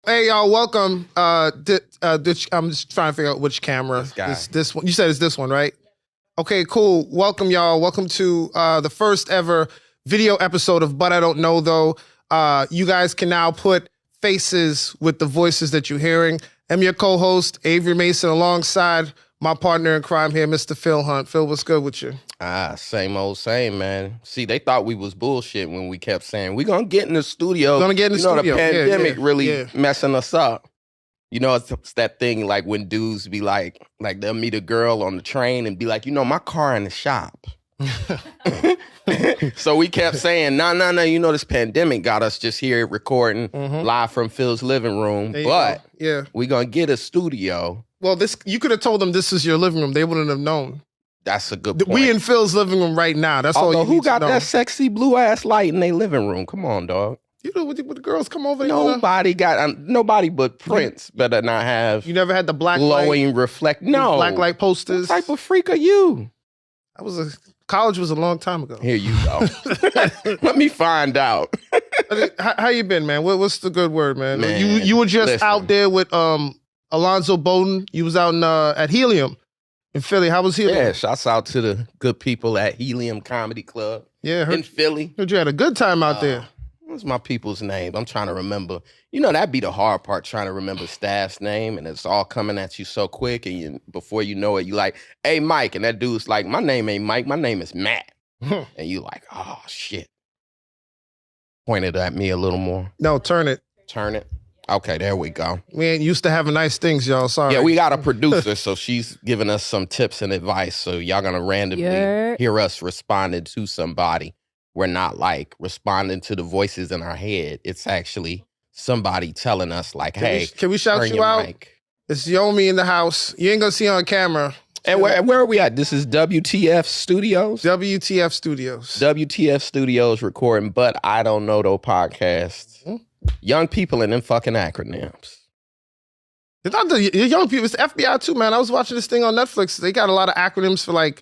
Hey y'all, welcome. I'm just trying to figure out which camera. This one. You said it's this one, right? Okay, cool. Welcome y'all. Welcome to the first ever video episode of But I Don't Know Though. You guys can now put faces with the voices that you're hearing. I'm your co-host, Avery Mason, alongside my partner in crime here, Mr. Phil Hunt. Phil, what's good with you? Same old same, man. See, they thought we was bullshit when we kept saying, we're going to get in the studio. Gonna get in the studio. The pandemic really messing us up. You know, it's that thing like when dudes be like they'll meet a girl on the train and be like, my car in the shop. So we kept saying, no, this pandemic got us just here recording live from Phil's living room. But we're going to get a studio. Well, you could have told them this is your living room. They wouldn't have known. That's a good point. We in Phil's living room right now. That's all you who need got to know. that sexy blue ass light in their living room? Come on, dog. You know, when the girls come over, nobody but Prince better not have. You never had the black glowing light, reflect. No, black light posters. What type of freak are you? College was a long time ago. Here you go. Let me find out. How you been, man? What's the good word, man? You were just out there with Alonzo Bowden. You was out at Helium in Philly. How was Helium? Yeah, shouts out to the good people at Helium Comedy Club. Yeah, in Philly. Heard you had a good time out there. What's my people's name? I'm trying to remember. That'd be the hard part, trying to remember staff's name, and it's all coming at you so quick, and before you know it, you like, hey, Mike, and that dude's like, my name ain't Mike, my name is Matt. And you like, oh, shit. Pointed at me a little more. No, turn it. Turn it. Okay, there we go. We ain't used to having nice things, y'all. Sorry. Yeah, we got a producer, so she's giving us some tips and advice, so y'all gonna randomly hear us responding to somebody. We're not like responding to the voices in our head. It's actually somebody telling us like, hey, can we shout you out? Mic. It's Yomi in the house. You ain't gonna see on camera. And where are we at? This is WTF Studios? WTF Studios. WTF Studios recording But I Don't Know Though podcast. Young people and them fucking acronyms. It's not the young people, it's the FBI too, man. I was watching this thing on Netflix. They got a lot of acronyms for like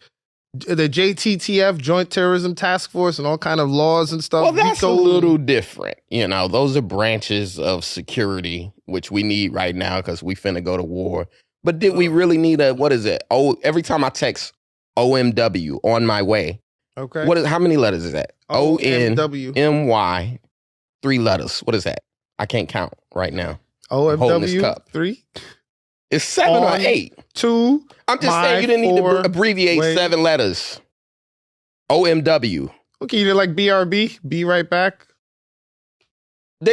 the JTTF, Joint Terrorism Task Force, and all kind of laws and stuff. Well, that's a little different. Those are branches of security, which we need right now because we finna go to war. But did we really need what is it? Every time I text OMW, on my way. Okay. How many letters is that? OMW. ONMY, 3 letters. What is that? I can't count right now. OMW, 3? It's 7 or 8. 2. I'm just saying you didn't need to abbreviate 7 letters. OMW. Okay, you did like BRB, be right back.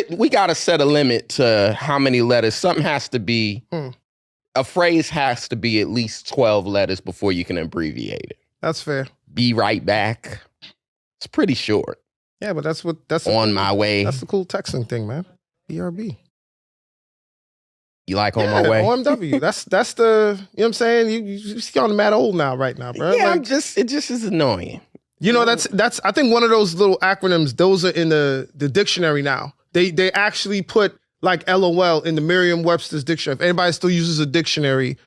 We got to set a limit to how many letters. Something has to be, a phrase has to be at least 12 letters before you can abbreviate it. That's fair. Be right back. It's pretty short. Yeah, but that's on my way. That's the cool texting thing, man. BRB. You like on my way? OMW. That's the, you know what I'm saying? You see on the mad old now, right now, bro. Yeah, it just is annoying. That's I think one of those little acronyms, those are in the dictionary now. They actually put like LOL in the Merriam-Webster's dictionary. If anybody still uses a dictionary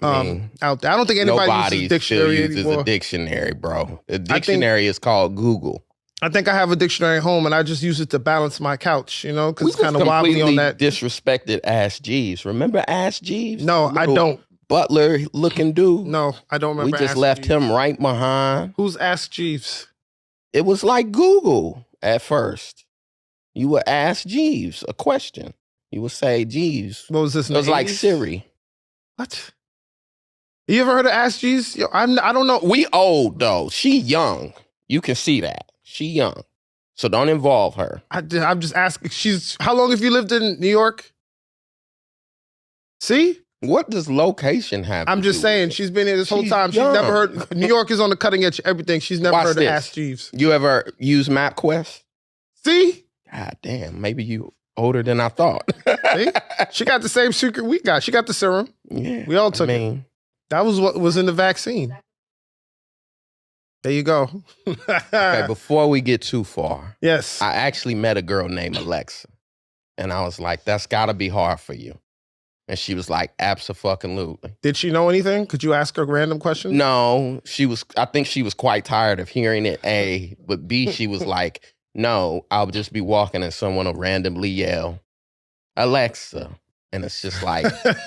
out there. I don't think anybody uses a dictionary still uses anymore. A dictionary, bro. The dictionary is called Google. I think I have a dictionary at home, and I just use it to balance my couch, because it's kind of wobbly on that. Disrespected Ask Jeeves. Remember Ask Jeeves? No, I don't. Butler looking dude. No, I don't remember. We just left him right behind. Who's Ask Jeeves? It was like Google at first. You would ask Jeeves a question. You would say, Jeeves. What was this? It was like Siri. What? You ever heard of Ask Jeeves? I don't know. We old though. She young. You can see that. She young. So don't involve her. I'm just asking. How long have you lived in New York? See? What does location have? I'm just saying, she's been here this whole time. Young. She's never heard. New York is on the cutting edge of everything. She's never heard of Ask Jeeves. You ever use MapQuest? See? God damn, maybe you older than I thought. See? She got the same secret we got. She got the serum. Yeah. We all took it. That was what was in the vaccine. There you go. Okay, before we get too far. Yes. I actually met a girl named Alexa. And I was like, that's gotta be hard for you. And she was like, abso-fucking-lutely. Did she know anything? Could you ask her random questions? No, I think she was quite tired of hearing it, A. But B, she was like, no, I'll just be walking and someone will randomly yell, Alexa. And it's just like, so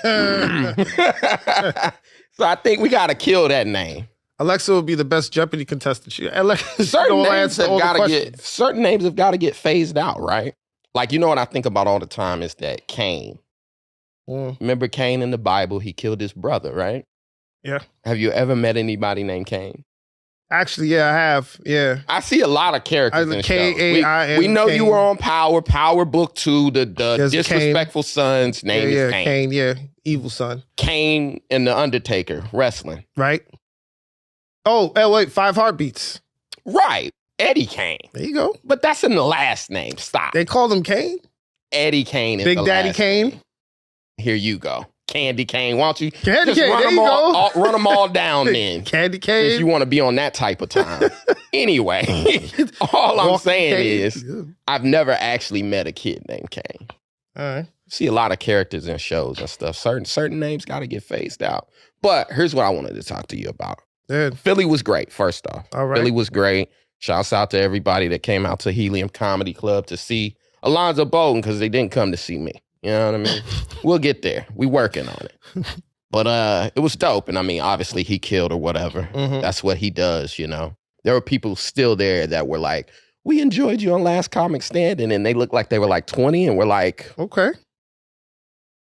I think we got to kill that name. Alexa would be the best Jeopardy contestant. Certain names have got to get phased out, right? Like, you know what I think about all the time is that Cain. Remember Cain in the Bible? He killed his brother, right? Yeah. Have you ever met anybody named Cain? Actually, yeah, I have. Yeah. I see a lot of characters in K-A-I-N. We know Cain. You were on Power Book 2, the disrespectful son's name is Cain. Cain, yeah. Evil son. Cain and the Undertaker, wrestling. Right. Oh, wait, 5 Heartbeats. Right. Eddie Cain. There you go. But that's in the last name. Stop. They called him Cain? Eddie Cain is Big the Daddy last Cain? name. Here you go. Candy Cane. Why don't you Candy just Cane, run them all down then? Candy Cane. Since you want to be on that type of time. Anyway, all I'm saying is I've never actually met a kid named Cain. All right. See a lot of characters in shows and stuff. Certain names got to get phased out. But here's what I wanted to talk to you about. Good. Philly was great, first off. All right. Philly was great. Shouts out to everybody that came out to Helium Comedy Club to see Alonzo Bolden because they didn't come to see me. You know what I mean? We'll get there. We working on it. But it was dope. And I mean, obviously he killed or whatever. Mm-hmm. That's what he does, you know. There were people still there that were like, we enjoyed you on Last Comic Standing. And they looked like they were like 20 and we're like, okay.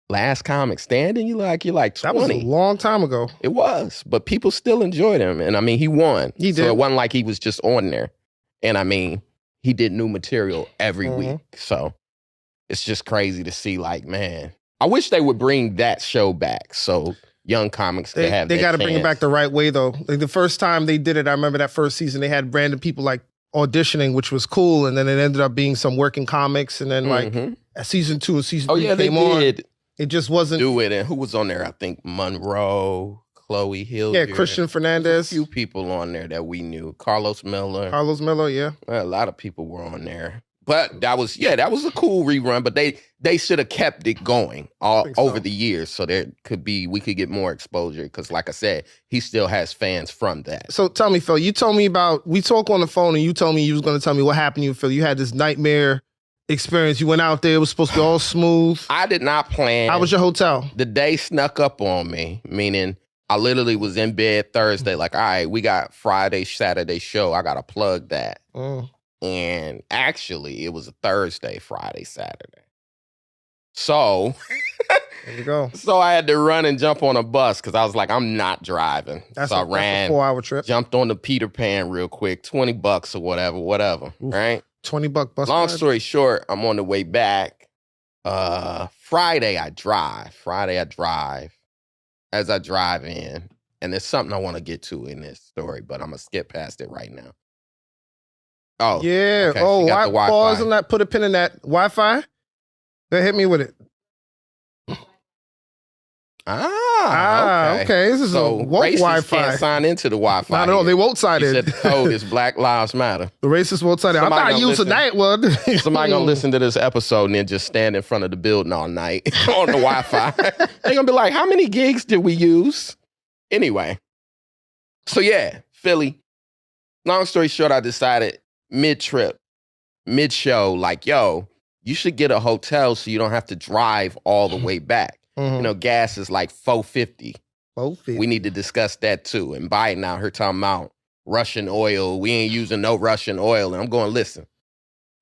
Last Comic Standing? You're like 20. That was a long time ago. It was. But people still enjoyed him. And I mean, he won. He did. So it wasn't like he was just on there. And I mean, he did new material every week. So it's just crazy to see, like, man, I wish they would bring that show back so young comics could have They got to bring it back the right way, though. Like the first time they did it, I remember that first season, they had random people like auditioning, which was cool. And then it ended up being some working comics. And then like season 2 and season 3 came on. It just wasn't. Do it. And who was on there? I think Monroe, Chloe Hill. Yeah, Christian Fernandez. A few people on there that we knew. Carlos Miller, yeah. Well, a lot of people were on there. But that was a cool rerun, but they should have kept it going over the years so we could get more exposure because like I said, he still has fans from that. So tell me, Phil, you told me we talked on the phone and you told me you was going to tell me what happened to you, Phil. You had this nightmare experience. You went out there, it was supposed to be all smooth. I did not plan. How was your hotel? The day snuck up on me, meaning I literally was in bed Thursday like, all right, we got Friday, Saturday show. I got to plug that. And actually, it was a Thursday, Friday, Saturday. So, there you go. So I had to run and jump on a bus because I was like, I'm not driving. That's I ran, a 4-hour trip. Jumped on the Peter Pan real quick, $20 or whatever, Oof, right? $20 bus. Long story short, I'm on the way back. Friday I drive. As I drive in, and there's something I want to get to in this story, but I'm gonna skip past it right now. Oh, yeah. Okay. Oh, pause on that. Put a pin in that. Wi-Fi? They hit me with it. Okay. This is a woke Wi-Fi. Can't sign into the Wi-Fi. Not at all. They won't sign in. Said the code is Black Lives Matter. The racists won't sign in. I'm not using that one. Somebody gonna listen to this episode and then just stand in front of the building all night on the Wi-Fi. They're gonna be like, how many gigs did we use? Anyway. So yeah, Philly. Long story short, I decided mid-trip, mid-show, like, yo, you should get a hotel so you don't have to drive all the way back. You know, gas is like $4.50. We need to discuss that too. And Biden out here talking about Russian oil. We ain't using no Russian oil. And I'm going, listen,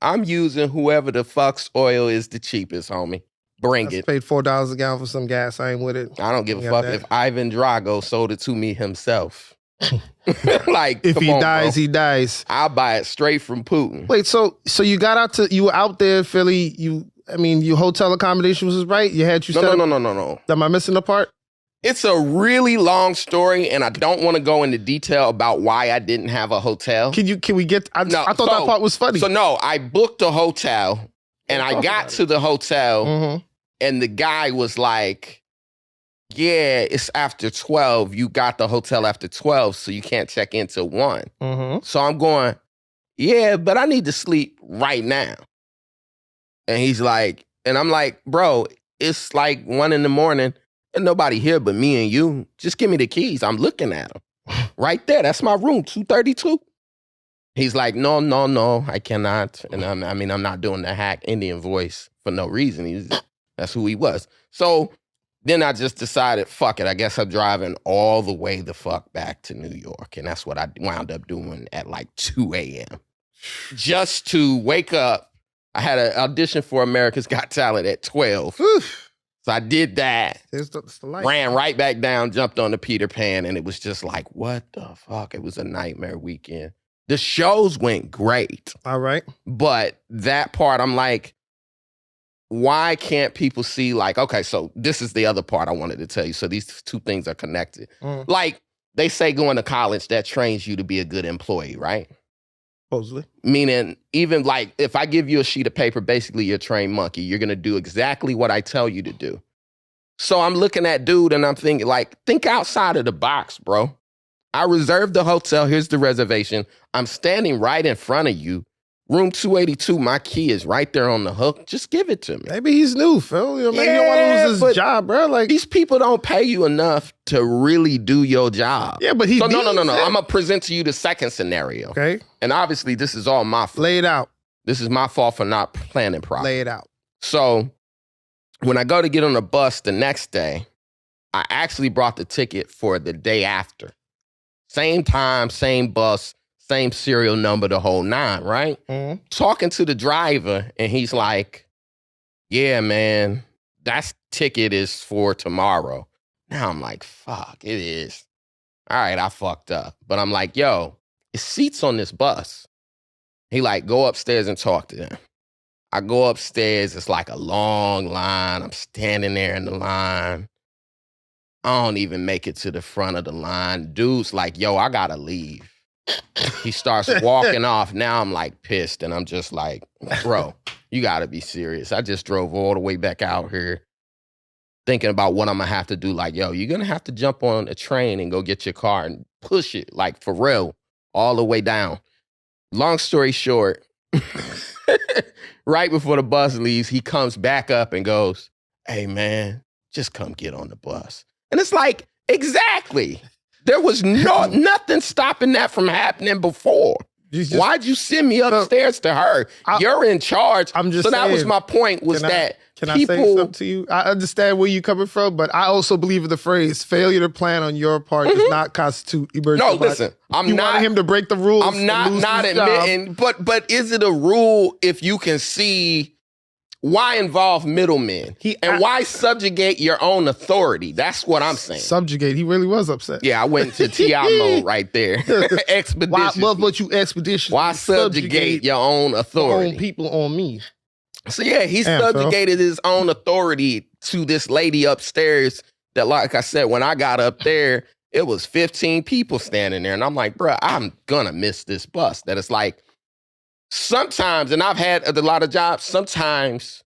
I'm using whoever the fuck's oil is the cheapest, homie. Bring it. Paid $4 a gallon for some gas. I ain't with it. I don't give a fuck if Ivan Drago sold it to me himself. Like, if he dies, he dies. I'll buy it straight from Putin. Wait, so you were out there, Philly. Your hotel accommodation was right. You had No. Am I missing a part? It's a really long story, and I don't want to go into detail about why I didn't have a hotel. Can we get? I thought that part was funny. So no, I booked a hotel, and I got to the hotel, and the guy was like, yeah, it's after 12. You got the hotel after 12, so you can't check in till 1. So I'm going, yeah, but I need to sleep right now. And he's like, and I'm like, bro, it's like 1 a.m. and nobody here but me and you. Just give me the keys. I'm looking at them. Right there. That's my room, 232. He's like, no, I cannot. And I'm not doing the hack Indian voice for no reason. That's who he was. So then I just decided, fuck it. I guess I'm driving all the way the fuck back to New York. And that's what I wound up doing at like 2 a.m. Just to wake up. I had an audition for America's Got Talent at 12. So I did that, it's the light. Ran right back down, jumped on the Peter Pan, and it was just like, what the fuck? It was a nightmare weekend. The shows went great. All right. But that part, I'm like, why can't people see like, okay, so this is the other part I wanted to tell you. So these two things are connected. Like they say going to college, that trains you to be a good employee, right? Supposedly. Meaning, even like if I give you a sheet of paper, basically you're a trained monkey. You're going to do exactly what I tell you to do. So I'm looking at dude and I'm thinking like, think outside of the box, bro. I reserved the hotel. Here's the reservation. I'm standing right in front of you. Room 282, my key is right there on the hook. Just give it to me. Maybe he's new, Phil. You know, maybe you don't want to lose his job, bro. Like these people don't pay you enough to really do your job. Yeah, but he. So no. I'm gonna present to you the second scenario. Okay. And obviously, this is all my fault. Lay it out. This is my fault for not planning properly. Lay it out. So when I go to get on the bus the next day, I actually brought the ticket for the day after. Same time, same bus. Same serial number, the whole 9, right? Mm-hmm. Talking to the driver, and he's like, yeah, man, that ticket is for tomorrow. Now I'm like, fuck, it is. All right, I fucked up. But I'm like, yo, it's seats on this bus. He like, go upstairs and talk to them. I go upstairs. It's like a long line. I'm standing there in the line. I don't even make it to the front of the line. Dude's like, yo, I gotta leave. He starts walking off. Now I'm like pissed and I'm just like, bro, you gotta be serious. I just drove all the way back out here thinking about what I'm gonna have to do. Like, yo, you're gonna have to jump on a train and go get your car and push it, like for real, all the way down. Long story short, right before the bus leaves, he comes back up and goes, hey man, just come get on the bus. And it's like, exactly. There was nothing stopping that from happening before. Why'd you send me upstairs to her? You're in charge. I'm just so saying, that was my point, was that Can people, I say something to you? I understand where you're coming from, but I also believe in the phrase, failure to plan on your part does not constitute emergency. No, listen, you wanted him to break the rules. I'm not admitting, but is it a rule if you can see why involve middlemen? Why subjugate your own authority? That's what I'm saying. Subjugate. He really was upset. Yeah, I went into T.I. mode right there. Expedition. Why subjugate your own authority? Your own people on me. So yeah, he subjugated his own authority to this lady upstairs that, like I said, when I got up there, it was 15 people standing there. And I'm like, bro, I'm gonna miss this bus. That it's like, sometimes, and I've had a lot of jobs, sometimes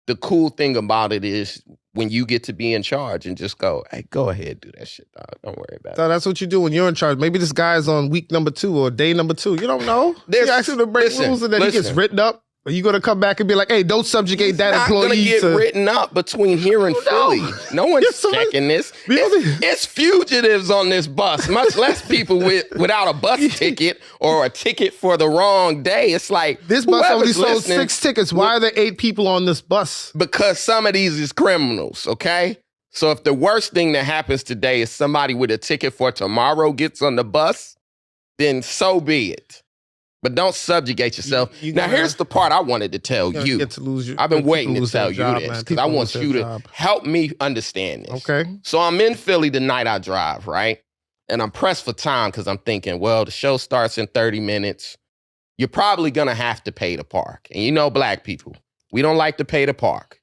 the cool thing about it is when you get to be in charge and just go, hey, go ahead, do that shit, dog. Don't worry about it. So that's what you do when you're in charge. Maybe this guy's on week number 2 or day number 2. You don't know. You ask him to break rules and then he gets written up. Are you going to come back and be like, hey, don't subjugate that employee? He's not going to get written up between here and Philly. No one's checking this. It's fugitives on this bus, much less people without a bus ticket or a ticket for the wrong day. It's like, this bus only sold 6 tickets. Why are there 8 people on this bus? Because some of these is criminals, okay? So if the worst thing that happens today is somebody with a ticket for tomorrow gets on the bus, then so be it. But don't subjugate yourself. Now, here's the part I wanted to tell you. I've been waiting to tell you this because I want you to help me understand this. Okay. So I'm in Philly the night I drive, right? And I'm pressed for time because I'm thinking, well, the show starts in 30 minutes. You're probably going to have to pay to park. And you know black people, we don't like to pay to park.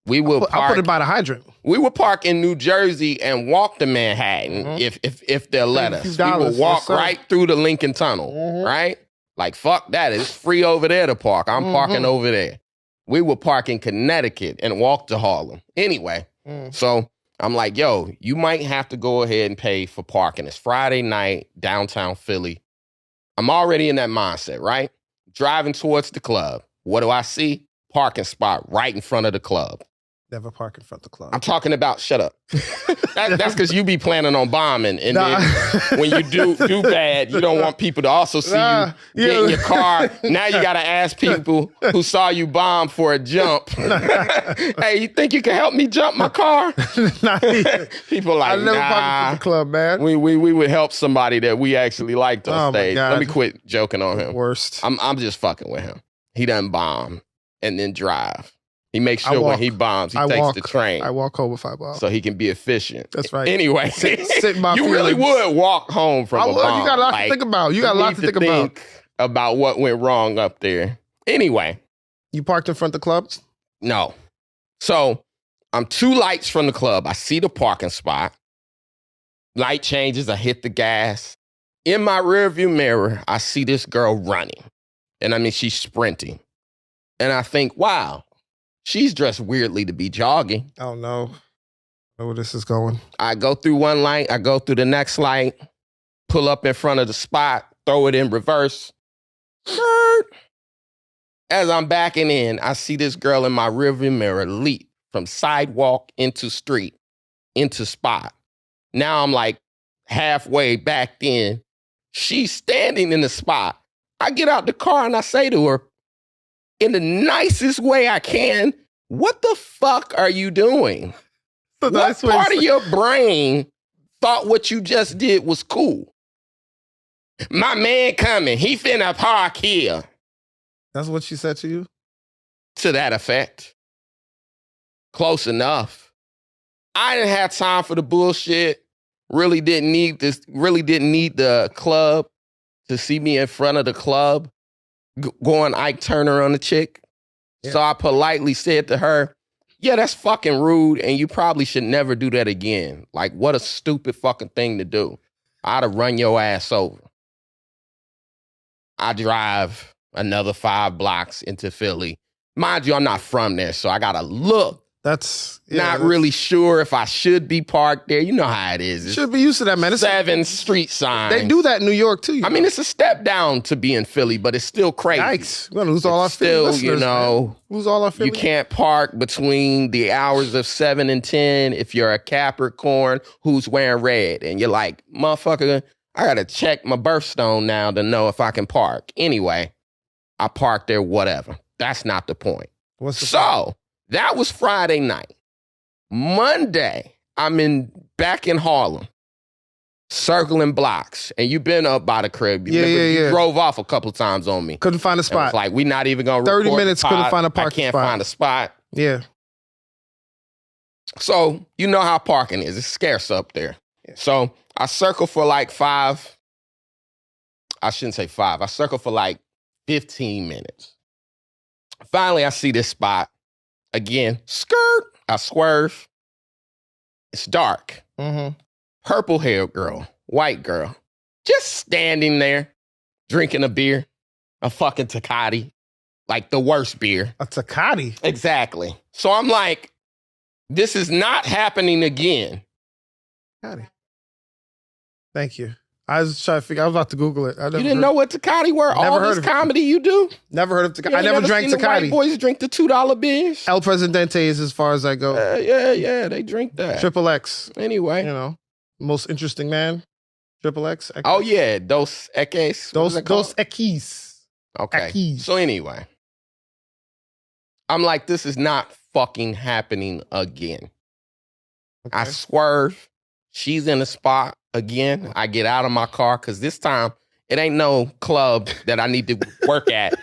I'll put it by the hydrant. We will park in New Jersey and walk to Manhattan if they'll let us. We will walk right through the Lincoln Tunnel, right? Like, fuck that. It's free over there to park. I'm parking over there. We will park in Connecticut and walk to Harlem. Anyway, so I'm like, yo, you might have to go ahead and pay for parking. It's Friday night, downtown Philly. I'm already in that mindset, right? Driving towards the club. What do I see? Parking spot right in front of the club. Never park in front of the club. I'm talking about, shut up. That's because you be planning on bombing. And then when you do bad, you don't want people to also see you get in your car. Now you got to ask people who saw you bomb for a jump. Hey, you think you can help me jump my car? People like, I never parked in the club, man. We would help somebody that we actually liked on stage. Let me quit joking on him. Worst. I'm just fucking with him. He doesn't bomb and then drive. He makes sure when he bombs, he takes the train. I walk home if I bomb. So he can be efficient. That's right. Anyway, sit my you feelings. Really would walk home from a bomb. You got a lot to think about. You got a lot to think about what went wrong up there. Anyway. You parked in front of the club? No. So I'm 2 lights from the club. I see the parking spot. Light changes. I hit the gas. In my rearview mirror, I see this girl running. And I mean, she's sprinting. And I think, wow. She's dressed weirdly to be jogging. Oh, no. I know where this is going. I go through one light. I go through the next light. Pull up in front of the spot. Throw it in reverse. As I'm backing in, I see this girl in my rearview mirror leap from sidewalk into street, into spot. Now I'm like halfway backed in. She's standing in the spot. I get out the car and I say to her, in the nicest way I can, what the fuck are you doing? What part of your brain thought what you just did was cool? My man coming. He finna park here. That's what she said to you? To that effect. Close enough. I didn't have time for the bullshit. Really didn't need the club to see me in front of the club. Going Ike Turner on the chick. Yeah. So I politely said to her, yeah, that's fucking rude, and you probably should never do that again. Like, what a stupid fucking thing to do. I'd have run your ass over. I drive another 5 blocks into Philly. Mind you, I'm not from there, so I gotta look. Not really sure if I should be parked there. You know how it is. You should be used to that, man. It's 7 street signs. They do that in New York, too. I mean, it's a step down to be in Philly, but it's still crazy. Yikes. We're going to lose all our Philly listeners, you know, man. Lose all our Philly. You can't park between the hours of 7 and 10 if you're a Capricorn who's wearing red. And you're like, motherfucker, I got to check my birthstone now to know if I can park. Anyway, I parked there, whatever. That's not the point. What's the point? That was Friday night. Monday, I'm back in Harlem, circling blocks. And you've been up by the crib. You drove off a couple times on me. Couldn't find a spot. It's like, we're not even going to 30 minutes, couldn't find a parking spot. I can't find a spot. Yeah. So, you know how parking is. It's scarce up there. Yeah. So, I circle for like 5. I shouldn't say 5. I circle for like 15 minutes. Finally, I see this spot. Again, skirt. I swerve. It's dark. Mm-hmm. Purple hair girl, white girl, just standing there, drinking a beer, a fucking Tecate, like the worst beer. A Tecate? Exactly. So I'm like, this is not happening again. Tecate. Thank you. I was trying to figure. I was about to Google it. You didn't know what Tecate were? All this comedy you do? Never heard of Tecate. I never drank Tecate. White boys drink the $2 beers. El Presidente is as far as I go. Yeah, they drink that. Triple X. Anyway. You know, most interesting man. Triple X. Oh, yeah. Dos Equis. Dos Equis. Okay. Equis. So anyway. I'm like, this is not fucking happening again. Okay. I swerve. She's in the spot. Again, I get out of my car because this time it ain't no club that I need to work at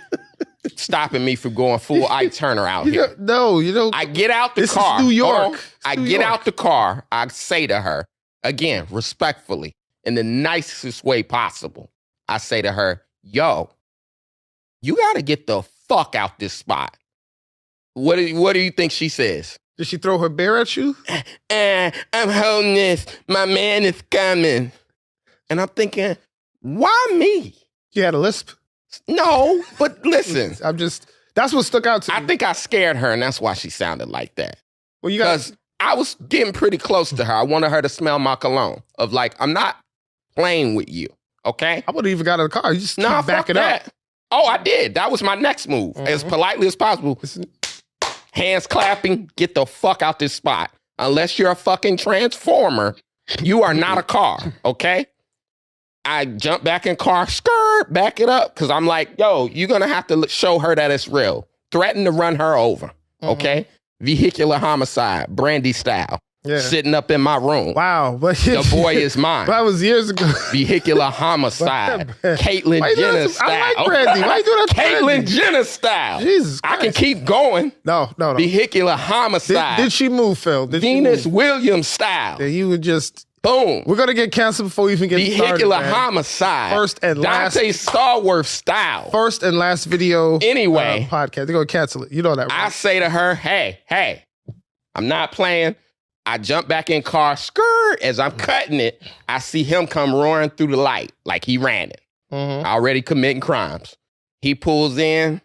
stopping me from going full Ike Turner out here. No, you don't. I get out the car. This is New York. I get out the car. I say to her, again, respectfully, in the nicest way possible, I say to her, yo, you got to get the fuck out this spot. What do you think she says? Did she throw her beer at you? I'm holding this. My man is coming. And I'm thinking, why me? You had a lisp? No, but listen. That's what stuck out to me. I think I scared her, and that's why she sounded like that. Well, because I was getting pretty close to her. I wanted her to smell my cologne of like, I'm not playing with you, okay? I wouldn't even got in the car. You just keep backing up. Oh, I did. That was my next move. As politely as possible. hands clapping, get the fuck out this spot. Unless you're a fucking transformer, you are not a car, okay? I jump back in car, back it up, because I'm like, yo, you're going to have to show her that it's real. Threaten to run her over, okay? Vehicular homicide, Brandy style. Yeah. Sitting up in my room. Wow. The boy is mine. That was years ago. Vehicular homicide. Caitlyn Jenner style. I like Brandy. Why you doing that to Caitlyn Jenner style. Jesus Christ. I can keep going. No. Vehicular homicide. Did she move, Phil? Venus Williams style. That you would just... Boom. We're going to get canceled before we even get started. Vehicular homicide. First and last. Dante Starworth style. First and last video. Anyway. Podcast. They're going to cancel it. You know that, right? I say to her, hey, I'm not playing. I jump back in car, as I'm cutting it, I see him come roaring through the light like he ran it. Already committing crimes. He pulls in.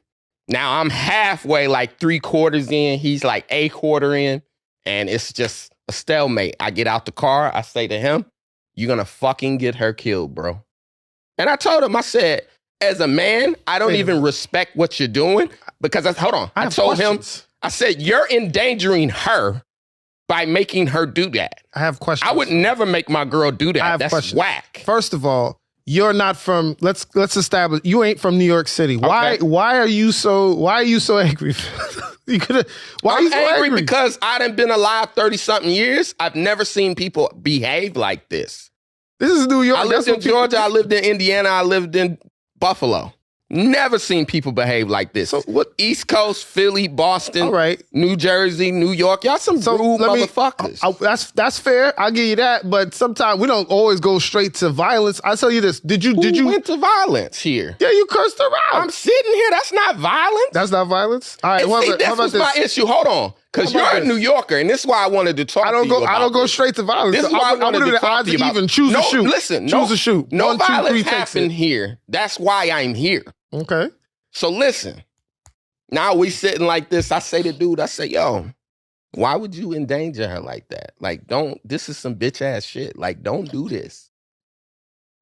Now I'm halfway, like 3/4 in. He's like a quarter in. And it's just a stalemate. I get out the car. I say to him, you're going to fucking get her killed, bro. And I told him, I said, as a man, I don't even respect what you're doing because I told him, I said, you're endangering her by making her do that. I have questions. I would never make my girl do that. That's whack. First of all, you're not from, let's establish, you ain't from New York City. Why are you so angry? Why are you so angry? Because I done been alive 30-something years. I've never seen people behave like this. This is New York. I lived in Georgia, I lived in Indiana, I lived in Buffalo. Never seen people behave like this. So what? East Coast, Philly, Boston, all right. New Jersey, New York. Y'all some rude motherfuckers. That's fair. I'll give you that. But sometimes we don't always go straight to violence. I'll tell you this. Did you went to violence here? Yeah, you cursed her out. I'm sitting here. That's not violence. That's not violence? All right. This was my issue. Hold on. Because you're a New Yorker, and this is why I wanted to talk to you about I don't go straight to violence. This is why I wanted to talk to you about. Even choose a shoot. Listen, choose a shoot. No violence happened here. That's why I'm here. Okay. So listen, now we sitting like this. I say to dude, I say, yo, why would you endanger her like that? Like, this is some bitch ass shit. Like, don't do this.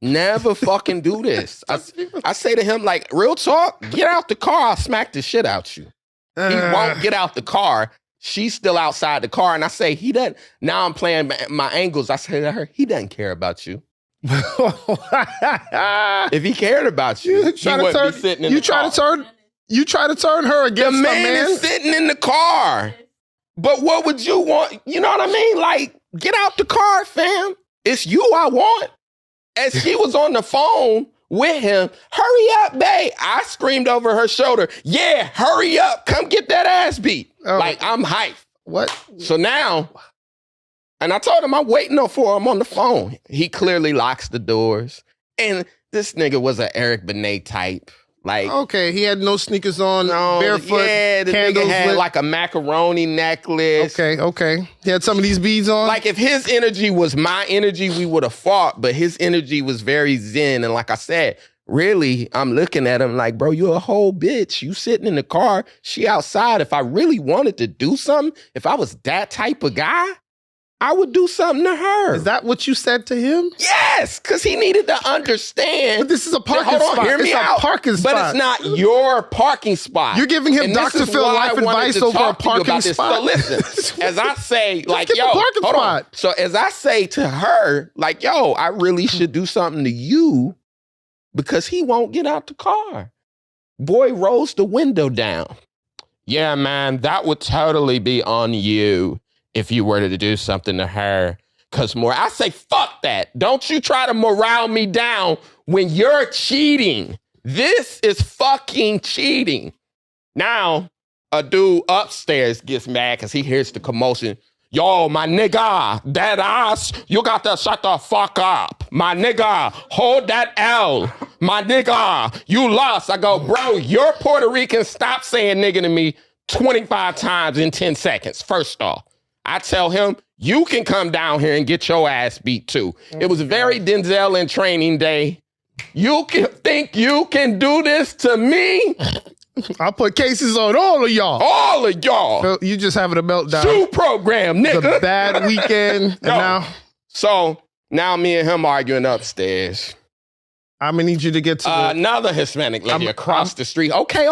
Never fucking do this. I say to him, like, real talk, get out the car. I'll smack the shit out you. He won't get out the car. She's still outside the car. And I say, he doesn't. Now I'm playing my angles. I say to her, he doesn't care about you. If he cared about you, he wouldn't be sitting in the car. You try to turn her against the man is sitting in the car. But what would you want? You know what I mean? Like, get out the car, fam. It's you I want. As she was on the phone with him, hurry up, babe. I screamed over her shoulder, yeah, hurry up. Come get that ass beat. Like, I'm hyped. What? So now... And I told him I'm waiting for him on the phone. He clearly locks the doors. And this nigga was an Eric Benet type. Like, okay, he had no sneakers on, barefoot. Yeah, the nigga had like a macaroni necklace. Okay. He had some of these beads on. Like, if his energy was my energy, we would have fought. But his energy was very zen. And like I said, really, I'm looking at him like, bro, you're a whole bitch. You sitting in the car, she outside. If I really wanted to do something, if I was that type of guy, I would do something to her. Is that what you said to him? Yes, because he needed to understand. But this is a parking spot. Hear me out. Parking spot. But it's not your parking spot. You're giving him Dr. Phil life advice over a parking spot. So listen, as I say, like, yo, hold on. So as I say to her, like, yo, I really should do something to you because he won't get out the car. Boy rolls the window down. Yeah, man, that would totally be on you. If you were to do something to her, I say, fuck that. Don't you try to morale me down when you're cheating. This is fucking cheating. Now, a dude upstairs gets mad because he hears the commotion. Yo, my nigga, that ass, you got to shut the fuck up. My nigga, hold that L. My nigga, you lost. I go, bro, you're Puerto Rican. Stop saying nigga to me 25 times in 10 seconds, first off. I tell him, you can come down here and get your ass beat too. It was very Denzel in Training Day. You can think you can do this to me? I'll put cases on all of y'all. All of y'all. So you just having a meltdown. Shoe program, nigga. It's a bad weekend. And now. So now me and him arguing upstairs. I'm gonna need you to get to another Hispanic lady across the street. Okay.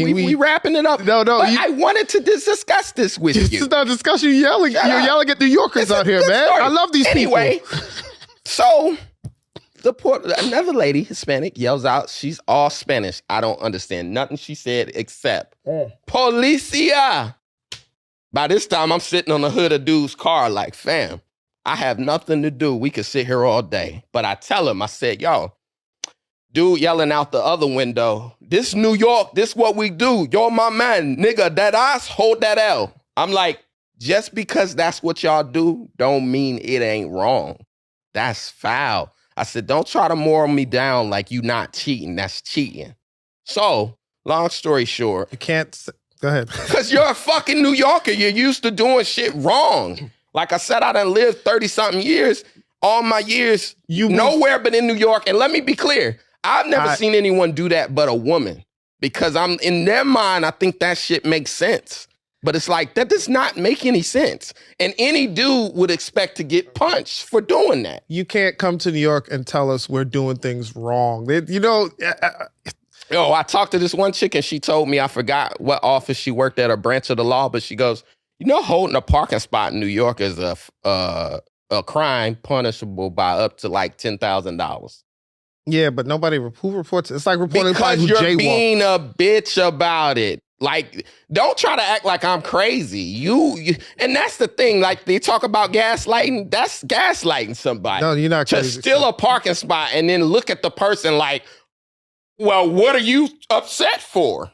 We wrapping it up. No, I wanted to discuss this with you. This is not a discussion. You're yelling at New Yorkers out here, man. Story. I love these anyway, people. So another lady, Hispanic, yells out. She's all Spanish. I don't understand nothing she said except "Policia." By this time, I'm sitting on the hood of dude's car like, fam, I have nothing to do. We could sit here all day. But I tell him, I said, yo, dude yelling out the other window, this New York, this what we do. You're my man, nigga, that ass, hold that L. I'm like, just because that's what y'all do, don't mean it ain't wrong. That's foul. I said, don't try to moral me down like you not cheating. That's cheating. So, long story short. You can't... Go ahead. Because you're a fucking New Yorker. You're used to doing shit wrong. Like I said, I done lived 30-something years. All my years, nowhere but in New York. And let me be clear. I've never seen anyone do that but a woman. Because in their mind, I think that shit makes sense. But it's like, that does not make any sense. And any dude would expect to get punched for doing that. You can't come to New York and tell us we're doing things wrong. I talked to this one chick and she told me, I forgot what office she worked at or branch of the law, but she goes, holding a parking spot in New York is a crime punishable by up to like $10,000. Yeah, but who reports it? It's like reporting because who you're jaywalk. Being a bitch about it. Like, don't try to act like I'm crazy. You and that's the thing. Like, they talk about gaslighting. That's gaslighting somebody. No, you're not crazy. To steal a parking spot and then look at the person like, well, what are you upset for?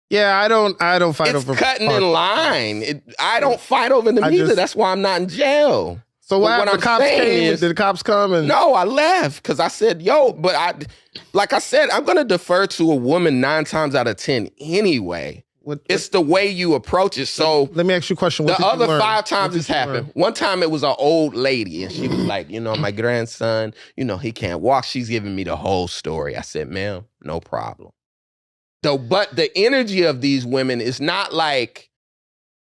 Yeah, I don't fight over. It's cutting in line. I don't fight over them either. That's why I'm not in jail. So what the cops came? Did the cops come? And no, I left because I said, like I said, I'm going to defer to a woman 9 times out of 10 anyway. It's the way you approach it. So let me ask you a question. The other 5 times it's happened. One time it was an old lady and she was like, my grandson, he can't walk. She's giving me the whole story. I said, ma'am, no problem. But the energy of these women is not like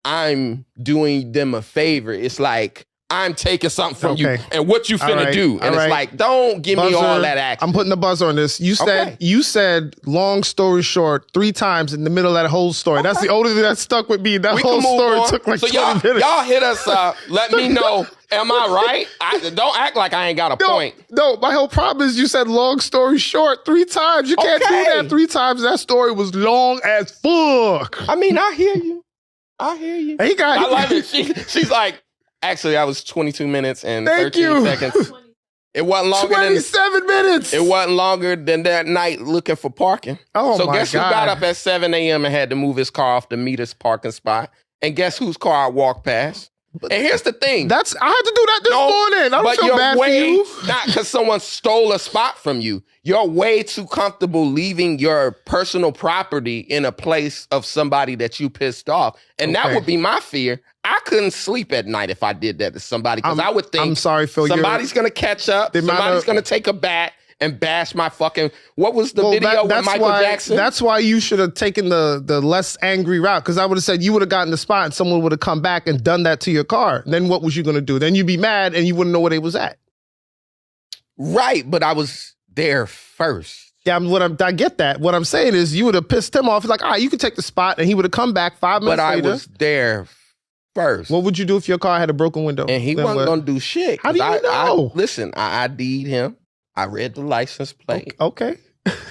I'm doing them a favor. It's like, I'm taking something from you and what you finna do. And it's like, don't give me all that action. I'm putting the buzzer on this. You said long story short 3 times in the middle of that whole story. That's the only thing that stuck with me. That whole story took like 20 minutes. Y'all hit us up. Let me know. Am I right? Don't act like I ain't got a point. No, my whole problem is you said long story short 3 times. You can't do that 3 times. That story was long as fuck. I mean, I hear you. I love it. She's like, actually, I was 22 minutes and 13 seconds. It wasn't longer 27 minutes. It wasn't longer than that night looking for parking. Oh, so my guess God. Who got up at 7 a.m. and had to move his car off the meter's parking spot? And guess whose car I walked past? And here's the thing. I had to do that this morning. I don't feel bad for you. Not because someone stole a spot from you. You're way too comfortable leaving your personal property in a place of somebody that you pissed off. And that would be my fear. I couldn't sleep at night if I did that to somebody because I would think, I'm sorry, Phil, somebody's going to catch up. Somebody's going to take a bat and bash my fucking... What was the video with Michael Jackson? That's why you should have taken the less angry route, because I would have said you would have gotten the spot and someone would have come back and done that to your car. Then what was you going to do? Then you'd be mad and you wouldn't know where they was at. Right, but I was there first. Yeah, I get that. What I'm saying is you would have pissed him off. He's like, all right, you could take the spot, and he would have come back 5 minutes later. But I was there first. What would you do if your car had a broken window? And he wasn't going to do shit. How do you know? Listen, I ID'd him. I read the license plate. Okay.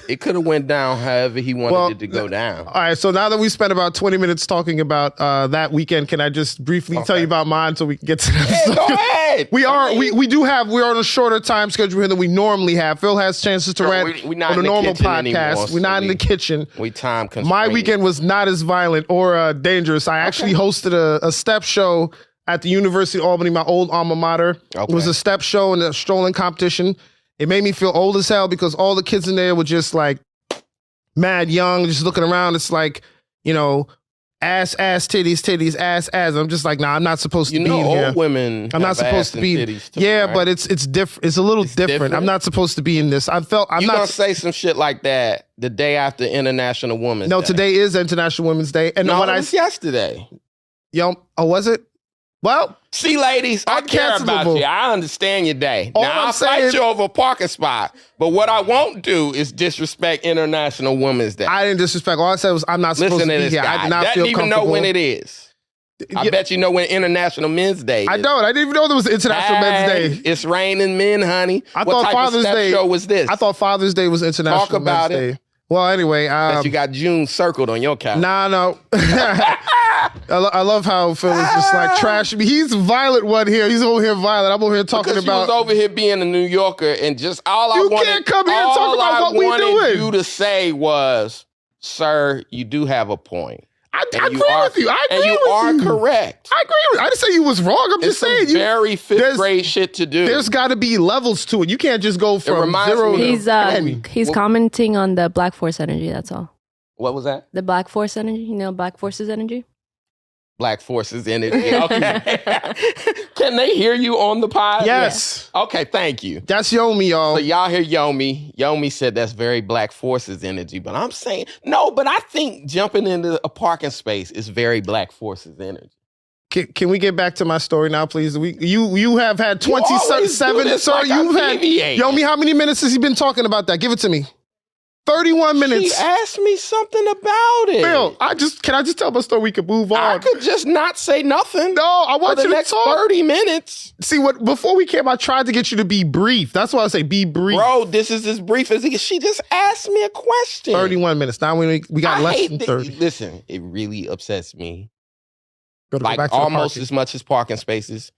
It could have went down however he wanted it to go down. All right, so now that we spent about 20 minutes talking about that weekend, can I just briefly tell you about mine so we can get to that? Yeah, go ahead. We're on a shorter time schedule here than we normally have. Phil has chances to rant on a normal podcast. We're not in the kitchen. We time constrained. My weekend was not as violent or dangerous. I actually hosted a step show at the University of Albany, my old alma mater. It was a step show and a strolling competition. It made me feel old as hell because all the kids in there were just like mad young, just looking around. It's like, ass, titties, ass. I'm just like, nah, I'm not supposed to be in here. Old women I'm not supposed to be. Too, but it's different. It's a little different. I'm not supposed to be in this. I'm not gonna say some shit like that the day after International Women's Day. No, today is International Women's Day. And no, it was yesterday. Was it? Well, See, ladies, I care about you. I understand your day. Now, I'll fight you over a parking spot, but what I won't do is disrespect International Women's Day. I didn't disrespect. All I said was I'm not supposed to be here. I did not feel comfortable. Doesn't even know when it is. I bet you know when International Men's Day is. I don't. I didn't even know there was International Men's Day. It's raining men, honey. What type Father's Day show was this? I thought Father's Day was International Men's Day. Well, anyway. Bet you got June circled on your calendar. No. I love how Phil is just like trashing me. He's violent one here. He's over here violent. I'm over here talking about. You was over here being a New Yorker and just all I wanted. You can't come here and talk about what we doing. All I wanted you to say was, sir, you do have a point. I agree with you. I agree with you. And you are correct. I agree with you. I didn't say you was wrong. I'm just saying you. Very fifth grade shit to do. There's got to be levels to it. You can't just go from 0 to 10. He's commenting on the Black Force energy. That's all. What was that? The Black Force energy. You know, Black Forces energy. Black Forces energy. Okay. Can they hear you on the pod? Yes. Yeah. Okay, thank you. That's Yomi, y'all. So y'all hear Yomi. Yomi said that's very Black Forces energy. But I'm saying, no, but I think jumping into a parking space is very Black Forces energy. Can we get back to my story now, please? You have had 27. Sir, you've had Yomi. How many minutes has he been talking about that? Give it to me. 31 minutes. She asked me something about it. Phil, can I just tell my story? We can move on. I could just not say nothing. No, I want you to next talk. 30 minutes. See, before we came, I tried to get you to be brief. That's why I say be brief. Bro, this is as brief as it is. She just asked me a question. 31 minutes. Now we got less than 30. Listen, it really upsets me. Like almost as much as parking spaces.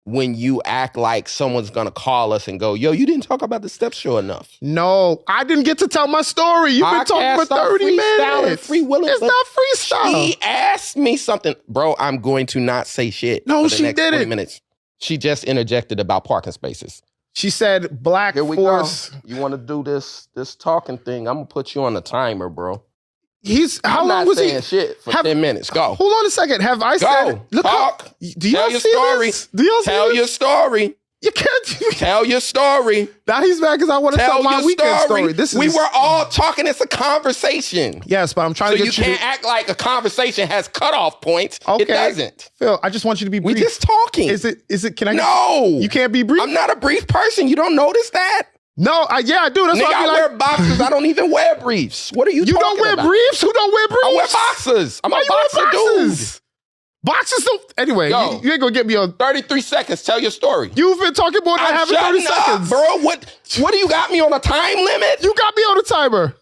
When you act like someone's going to call us and go, yo, you didn't talk about the step show enough. No, I didn't get to tell my story. You've been talking for 30 minutes. It's not freestyle. She asked me something. Bro, I'm going to not say shit. No, for the she next didn't. 20 minutes. She just interjected about parking spaces. She said Black Force. Go. You want to do this talking thing? I'm going to put you on a timer, bro. How long was he? I'm not saying shit for 10 minutes. Go. Hold on a second. Have I said? Look, talk. Do you tell your story? Do you tell your story? You can't. Tell your story. Now he's mad because I want to tell my weekend story. We were all talking. It's a conversation. Yes, but I'm trying to get you. So you can't act like a conversation has cutoff points. Okay. It doesn't. Phil, I just want you to be brief. We just talking. Is it? Can I? No. You can't be brief. I'm not a brief person. You don't notice that? No, I do. That's why I wear boxers. I don't even wear briefs. What are you talking about? You don't wear briefs? Who don't wear briefs? I wear boxers. I'm a boxer dude. Boxers don't. Anyway, you ain't gonna get me on 33 seconds. Tell your story. You've been talking more than I have in 30 seconds, bro. What do you got me on a time limit? You got me on a timer.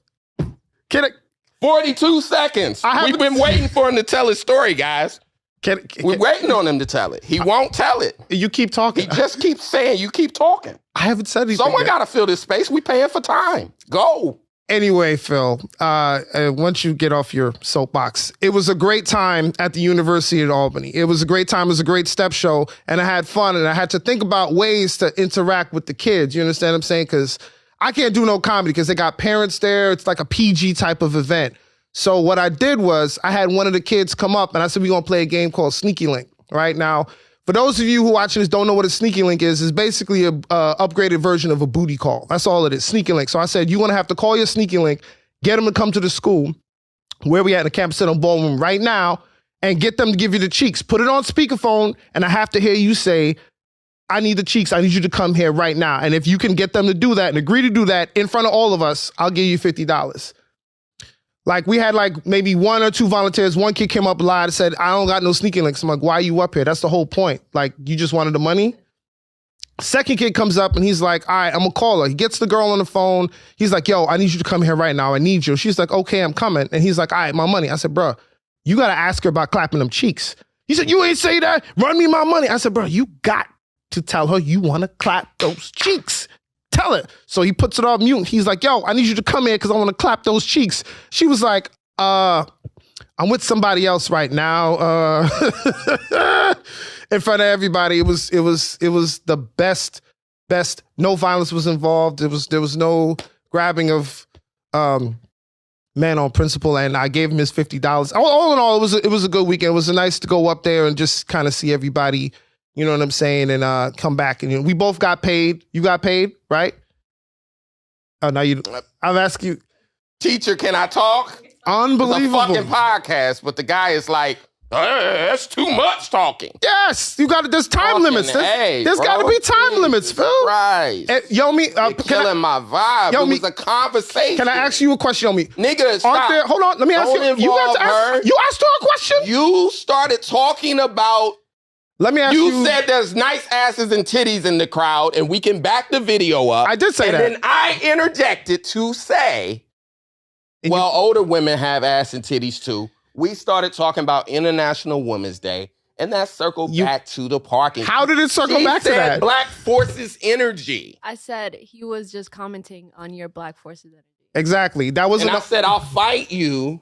42 seconds. We've been waiting for him to tell his story, guys. We're waiting on him to tell it. He won't tell it. You keep talking. He just keeps saying, you keep talking. I haven't said anything. Someone got to fill this space. We paying for time. Go. Anyway, Phil, once you get off your soapbox, it was a great time at the University of Albany. It was a great time. It was a great step show, and I had fun, and I had to think about ways to interact with the kids. You understand what I'm saying? Because I can't do no comedy because they got parents there. It's like a PG type of event. So what I did was I had one of the kids come up and I said, we're going to play a game called Sneaky Link. Right now, for those of you who watching this don't know what a Sneaky Link is basically a upgraded version of a booty call. That's all it is, Sneaky Link. So I said, you're going to have to call your Sneaky Link, get them to come to the school where we at in the Campus Center Ballroom right now and get them to give you the cheeks. Put it on speakerphone and I have to hear you say, I need the cheeks. I need you to come here right now. And if you can get them to do that and agree to do that in front of all of us, I'll give you $50. Like we had like maybe 1 or 2 volunteers. One kid came up live and said, I don't got no Sneaky Links. I'm like, why are you up here? That's the whole point. Like you just wanted the money. Second kid comes up and he's like, all right, I'm gonna call her. He gets the girl on the phone. He's like, yo, I need you to come here right now. I need you. She's like, okay, I'm coming. And he's like, all right, my money. I said, bro, you got to ask her about clapping them cheeks. He said, you ain't say that. Run me my money. I said, bro, you got to tell her you want to clap those cheeks. Tell it. So he puts it on mute. He's like, yo, I need you to come here because I want to clap those cheeks. She was like, I'm with somebody else right now. In front of everybody. It was the best. No violence was involved. There was no grabbing of man on principle. And I gave him his $50. All in all, it was a good weekend. It was nice to go up there and just kind of see everybody. You know what I'm saying? And come back. And we both got paid. You got paid, right? Oh, now I'm asking you. Teacher, can I talk? Unbelievable. It's a fucking podcast, but the guy is like, That's too much talking. Yes, you got it. There's time limits. There's got to be time limits, Phil. Right. Yomi, you're killing my vibe. Yomi, it was a conversation. Can I ask you a question, Yomi? Nigga, stop. Hold on, let me ask you. You asked her a question? You started talking about. Let me ask you. You said there's nice asses and titties in the crowd, and we can back the video up. I did say that. And then I interjected to say, older women have ass and titties too. We started talking about International Women's Day, and that circled back to the parking. How did it circle back to that? Black Forces energy. I said he was just commenting on your Black Forces energy. Exactly. That was. And I said I'll fight you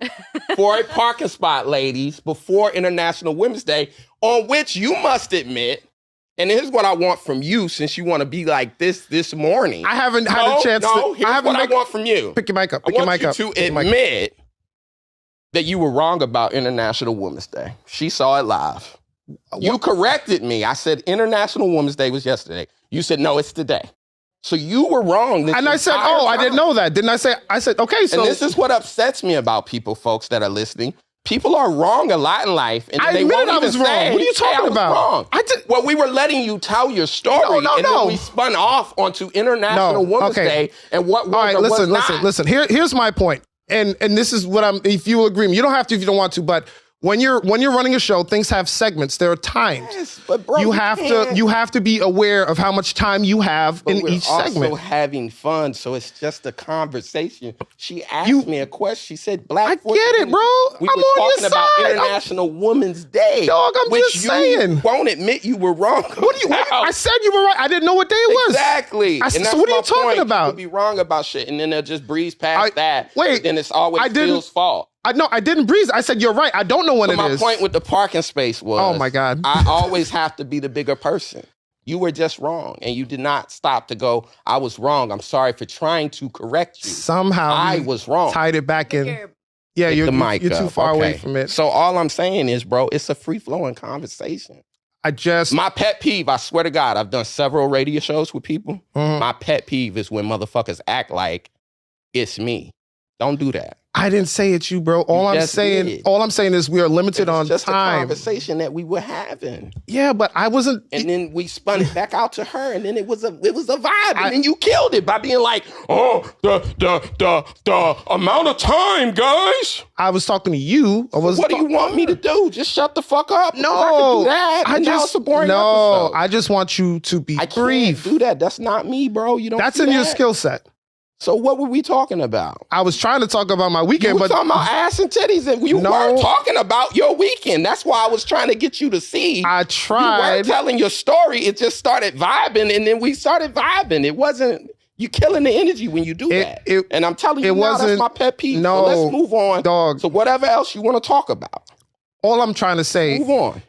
for a parking spot, ladies, before International Women's Day, on which you must admit. And here's what I want from you, since you want to be like this morning. I haven't had a chance. Here's what I want from you. Pick your mic up. I want you to admit that you were wrong about International Women's Day. She saw it live. You corrected me. I said International Women's Day was yesterday. You said, no, it's today. So you were wrong. And I said, I didn't know that. Didn't I say? I said, okay, so. And this is what upsets me about people, folks, that are listening. People are wrong a lot in life. And I admitted I was wrong. What are you talking about? Wrong. Well, we were letting you tell your story. And then we spun off onto International Women's Day. And what was all right, listen. Here's my point. And this is what if you agree, you don't have to if you don't want to, but when you're running a show, things have segments. There are times. Yes, but bro, you have to be aware of how much time you have in each segment. We're also having fun, so it's just a conversation. She asked me a question. She said, "Black." I get it, bro. We were talking about International Women's Day, dog. I'm just saying. You won't admit you were wrong. I said you were right. I didn't know what day it was. Exactly. So what are you talking about? You could be wrong about shit, and then they'll just breeze past that. Wait. Then it's always Phil's fault. I didn't breeze. I said, you're right. I don't know when it is. My point with the parking space was, oh my God, I always have to be the bigger person. You were just wrong. And you did not stop to go, I was wrong. I'm sorry for trying to correct you. Somehow I was wrong. Tied it back in. Yeah, you're too far away from it. So all I'm saying is, bro, it's a free-flowing conversation. My pet peeve, I swear to God, I've done several radio shows with people. Mm-hmm. My pet peeve is when motherfuckers act like it's me. Don't do that. I didn't say it's you, bro. All I'm saying is we are limited on just time. A conversation that we were having. Yeah, but I wasn't. And then we spun it back out to her, and then it was a vibe, and then you killed it by being like, "Oh, the amount of time, guys." I was talking to you. What do you want me to do? Just shut the fuck up. No, I can do that. It's a boring episode. I just want you to be brief. I can't do that. That's not me, bro. You don't. That's in your skill set. So what were we talking about? I was trying to talk about my weekend, but talking about ass and titties, and you weren't talking about your weekend. That's why I was trying to get you to see. I tried. You weren't telling your story. It just started vibing, and then we started vibing. It wasn't. You killing the energy when you do that. And I'm telling you now, that's my pet peeve. No, so let's move on. Dog. So whatever else you want to talk about. All I'm trying to say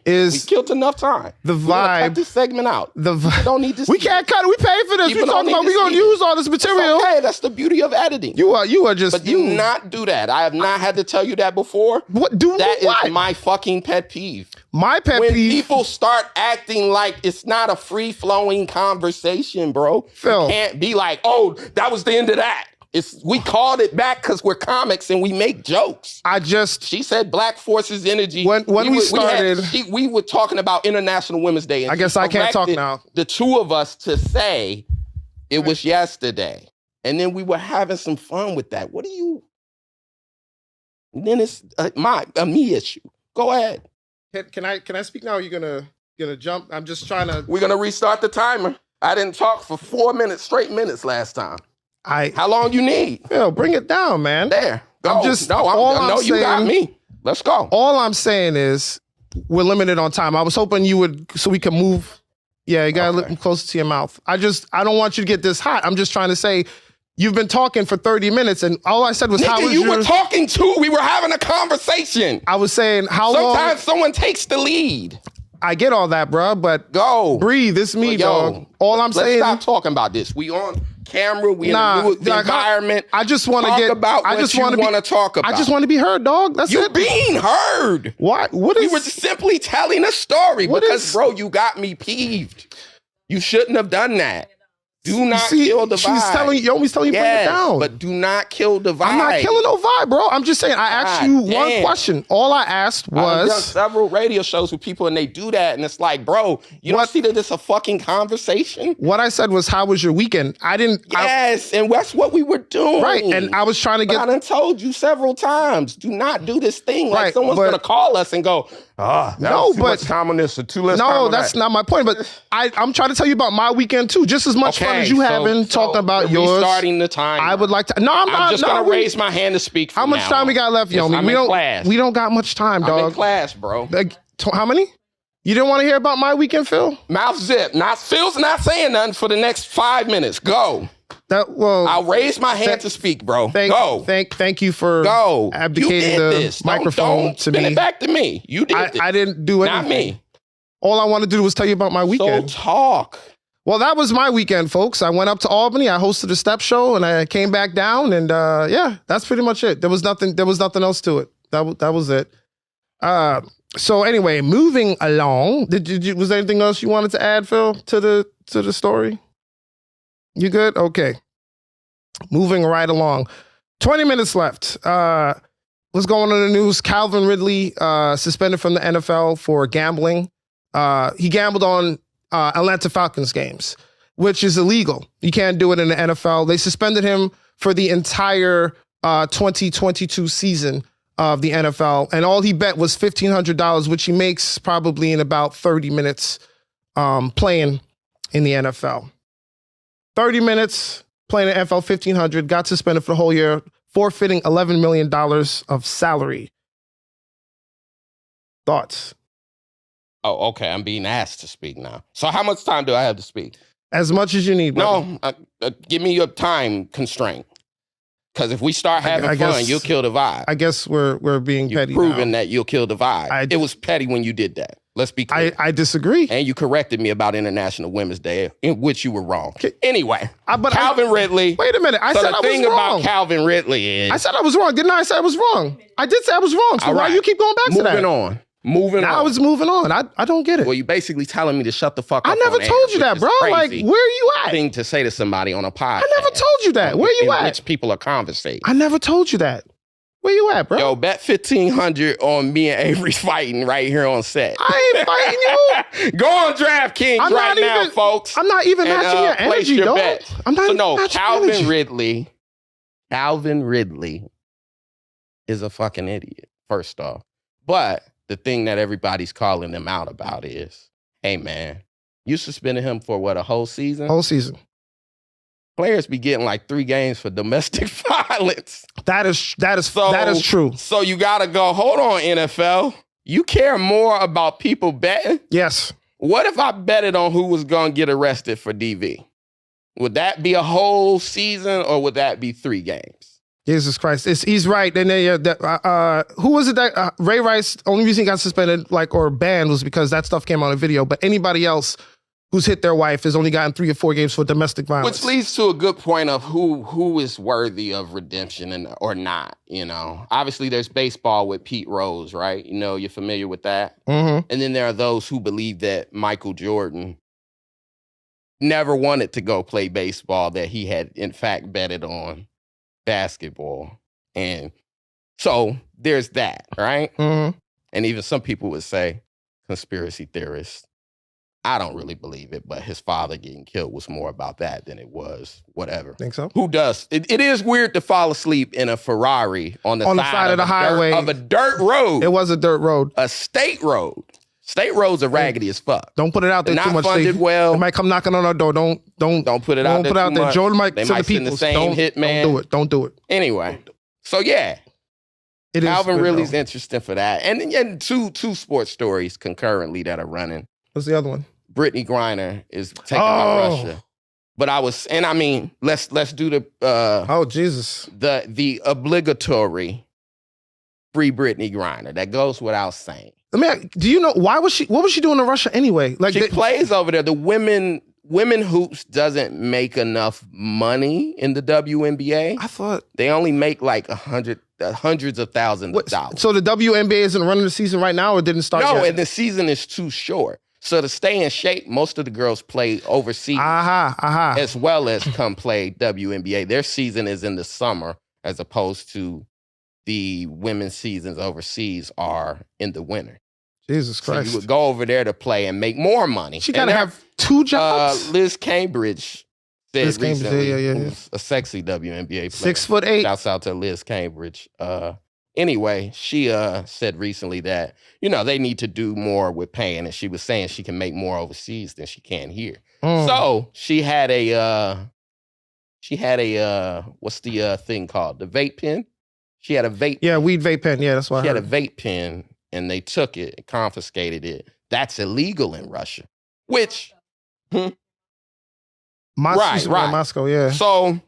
is we killed enough time. The vibe. Cut this segment out. Don't need this. We can't cut it. We pay for this. We're talking about we're gonna use all this material. It's okay, that's the beauty of editing. You are just. But do not do that. I have not had to tell you that before. That is my fucking pet peeve. My pet peeve. When people start acting like it's not a free flowing conversation, bro. Phil. You can't be like, oh, that was the end of that. We called it back because we're comics and we make jokes. She said Black Forces energy. When we started, we were talking about International Women's Day. And I guess I can't talk now. The two of us to say it was yesterday. And then we were having some fun with that. What do you? And then it's a me issue. Go ahead. Can I speak now? Or are you gonna jump? I'm just trying to. We're gonna restart the timer. I didn't talk for 4 minutes, straight minutes last time. How long you need? Phil, bring it down, man. There. Go. You got me. Let's go. All I'm saying is we're limited on time. I was hoping you would, so we can move. Yeah, you gotta look closer to your mouth. I don't want you to get this hot. I'm just trying to say, you've been talking for 30 minutes and all I said was, how was you were talking too. We were having a conversation. I was saying, how long? Sometimes someone takes the lead. I get all that, bro, but go. Breathe. It's me, dog. All I'm saying. Let's stop talking about this. We on camera. We in a new environment. I just want to get about. I just want to talk about. I just want to be heard, dog. That's you being heard. What? We were simply telling a story bro, you got me peeved. You shouldn't have done that. Do not kill the vibe. She's always telling you bring it down. But do not kill the vibe. I'm not killing no vibe, bro. I'm just saying, I asked you one question. All I asked was... I've done several radio shows with people and they do that and it's like, bro, you don't see that it's a fucking conversation? What I said was, how was your weekend? I didn't... Yes, and that's what we were doing. Right, and I was trying to get... But I done told you several times, do not do this thing like someone's going to call us and go, too much time on this or too less time on that. No, that's not my point, but I'm trying to tell you about my weekend too, just as much fun as you having talking about yours. Starting the time. I would like to. No, I'm not. I'm just gonna raise my hand to speak. How much time we got left, Yomi? We don't got much time, dog. I'm in class, bro. How many? You didn't want to hear about my weekend, Phil? Mouth zip. Phil's not saying nothing for the next 5 minutes. Go. I'll raise my hand to speak, bro. Go. Thank you for abdicating the microphone to me. Spin it back to me. You did this. I didn't do anything. Not me. All I wanted to do was tell you about my weekend. So talk. Well, that was my weekend, folks. I went up to Albany. I hosted a step show, and I came back down. And yeah, that's pretty much it. There was nothing else to it. That was it. So anyway, moving along. Was there anything else you wanted to add, Phil, to the story? You good? Okay. Moving right along. 20 minutes left. What's going on in the news? Calvin Ridley suspended from the NFL for gambling. He gambled on Atlanta Falcons games, which is illegal. You can't do it in the NFL. They suspended him for the entire 2022 season of the NFL, and all he bet was $1,500, which he makes probably in about 30 minutes playing in the NFL. 30 minutes playing in the NFL, $1,500, got suspended for the whole year, forfeiting $11 million of salary. Thoughts? Oh, okay. I'm being asked to speak now. So how much time do I have to speak? As much as you need, brother. No, give me your time constraint. Because if we start having fun, you'll kill the vibe. I guess we're being petty now. You've proven that you'll kill the vibe. It was petty when you did that. Let's be clear. I disagree. And you corrected me about International Women's Day, in which you were wrong. Anyway, Calvin Ridley. Wait a minute. I said I was wrong. The thing about Calvin Ridley is... I said I was wrong. Didn't I say I was wrong? I did say I was wrong. So why you keep going back to that? Moving on. I was moving on. I don't get it. Well, you're basically telling me to shut the fuck up. I never told you that, bro. Like, where are you at? Thing to say to somebody on a podcast. I never told you that. Where you at? Which people are conversating. I never told you that. Where you at, bro? Yo, bet $1,500 on me and Avery fighting right here on set. I ain't fighting you. Go on DraftKings right now, folks. I'm not even matching your energy, your dog. bet. I'm not even matching Calvin Ridley. Calvin Ridley is a fucking idiot, first off. But the thing that everybody's calling them out about is, hey, man, you suspended him for what, a whole season? Whole season. Players be getting like 3 games for domestic violence. That is true. So you got to go, hold on, NFL. You care more about people betting? Yes. What if I betted on who was going to get arrested for DV? Would that be a whole season or would that be 3 games? Jesus Christ. He's right. And who was it that Ray Rice, only reason he got suspended or banned was because that stuff came on a video. But anybody else who's hit their wife has only gotten 3 or 4 games for domestic violence. Which leads to a good point of who is worthy of redemption or not, you know. Obviously, there's baseball with Pete Rose, right? You know, you're familiar with that. Mm-hmm. And then there are those who believe that Michael Jordan never wanted to go play baseball, that he had, in fact, betted on basketball. And so there's that, right? Mm-hmm. And even some people would say, conspiracy theorists, I don't really believe it, but his father getting killed was more about that than it was whatever. Think so? Who does? It is weird to fall asleep in a Ferrari on the side of the highway. Of a dirt road. It was a dirt road. A state road. State roads are raggedy as fuck. Don't put it out there too much. Not funded well. They might come knocking on our door. Don't put it out there too much. Joe might they to might the people. Send the same hitman. Don't do it. Anyway, so yeah. Calvin Ridley's interesting for that. And two sports stories concurrently that are running. What's the other one? Brittany Griner is taking out Russia. But let's do the Jesus. The obligatory free Brittany Griner. That goes without saying. Do you know what was she doing in Russia anyway? She plays over there. The women hoops doesn't make enough money in the WNBA. I thought they only make like hundreds of thousands of dollars. So the WNBA isn't running the season right now, or didn't start yet? No, and the season is too short. So to stay in shape, most of the girls play overseas as well as come play WNBA. Their season is in the summer as opposed to the women's seasons overseas are in the winter. Jesus Christ. So you would go over there to play and make more money. She got to have 2 jobs? Liz Cambridge said recently, who's a sexy WNBA player. 6'8". Shouts out to Liz Cambridge. Anyway, she said recently that, they need to do more with paying, and she was saying she can make more overseas than she can here. So she had a what's the thing called? The vape pen? She had a vape pen. Weed vape pen. Yeah, that's why she had a vape pen, and they took it and confiscated it. That's illegal in Russia, which... Right. Moscow, yeah. So,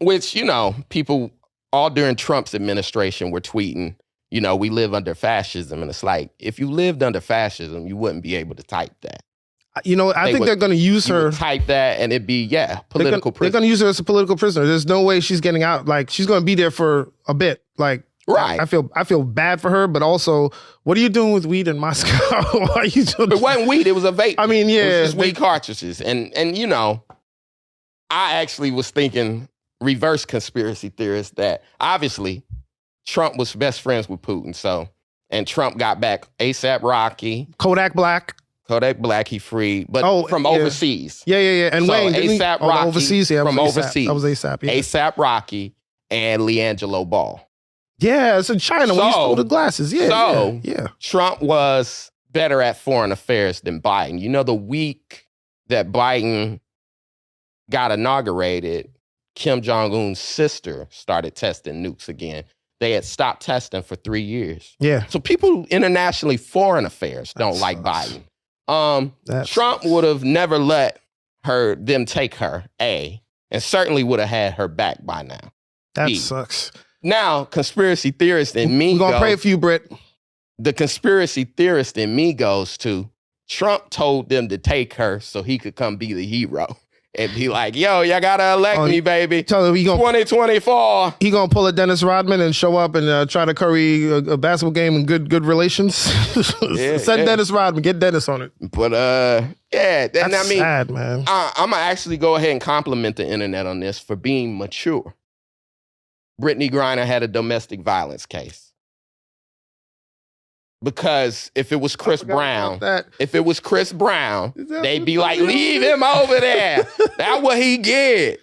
which, people all during Trump's administration were tweeting, we live under fascism. And it's like, if you lived under fascism, you wouldn't be able to type that. I think they're going to use her. Type that and it'd be, political prisoner. They're going to use her as a political prisoner. There's no way she's getting out. Like, she's going to be there for a bit. Like, right. I feel bad for her, but also, what are you doing with weed in Moscow? Why are you doing It wasn't weed, it was a vape. I mean, yeah. It was just weed cartridges. And I actually was thinking reverse conspiracy theorist that obviously Trump was best friends with Putin. So, and Trump got back A$AP Rocky. Kodak Black, he freed, but from overseas. Yeah. And so Wayne, A$AP Rocky overseas, from overseas. That was A$AP. Yeah. A$AP Rocky and LiAngelo Ball. Yeah, it's in China when you stole the glasses. Yeah. Trump was better at foreign affairs than Biden. The week that Biden got inaugurated, Kim Jong-un's sister started testing nukes again. They had stopped testing for 3 years. Yeah. So people internationally, foreign affairs don't like Biden. Trump would have never let them take her, and certainly would have had her back by now. That sucks. Now, conspiracy theorist in me We're going to pray for you, Britt. The conspiracy theorist in me goes to Trump told them to take her so he could come be the hero. And be like, yo, y'all gotta elect me, baby. Tell him 2024. He gonna pull a Dennis Rodman and show up and try to curry a basketball game and good relations. Send Dennis Rodman, get Dennis on it. But that's sad, man. I'm gonna actually go ahead and compliment the internet on this for being mature. Brittany Griner had a domestic violence case. Because if it was Chris Brown, they'd be like, leave him over there. That's what he get.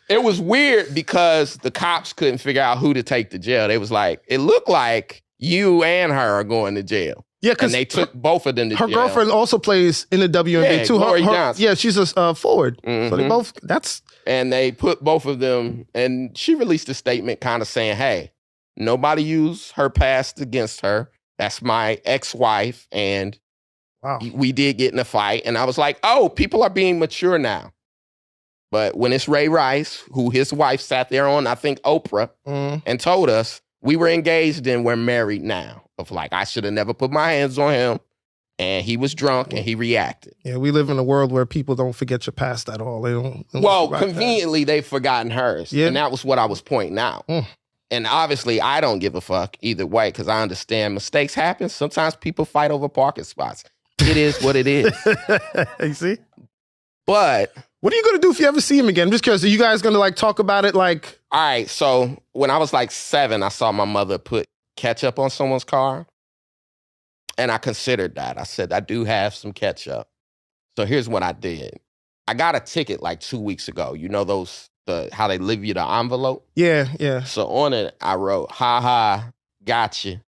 It was weird because the cops couldn't figure out who to take to jail. They was like, it looked like you and her are going to jail. Yeah, because they took both of them to jail. Her girlfriend also plays in the WNBA too. Glory Johnson. Yeah, she's a forward. Mm-hmm. So they both, And they put both of them, and she released a statement kind of saying, hey, nobody used her past against her. That's my ex-wife, and we did get in a fight. And I was like, oh, people are being mature now. But when it's Ray Rice, who his wife sat there on, I think, Oprah, and told us, we were engaged and we're married now. Of like, I should have never put my hands on him. And he was drunk and he reacted. Yeah, we live in a world where people don't forget your past at all. They don't conveniently, they've forgotten hers. Yeah. And that was what I was pointing out. And obviously, I don't give a fuck either way because I understand mistakes happen. Sometimes people fight over parking spots. It is what it is. You see? But what are you going to do if you ever see him again? I'm just curious. Are you guys going to like talk about it? Like, all right. So when I was like 7, I saw my mother put ketchup on someone's car. And I considered that. I said, I do have some ketchup. So here's what I did. I got a ticket like 2 weeks ago. You know how they leave you the envelope? Yeah. So on it, I wrote, ha, gotcha,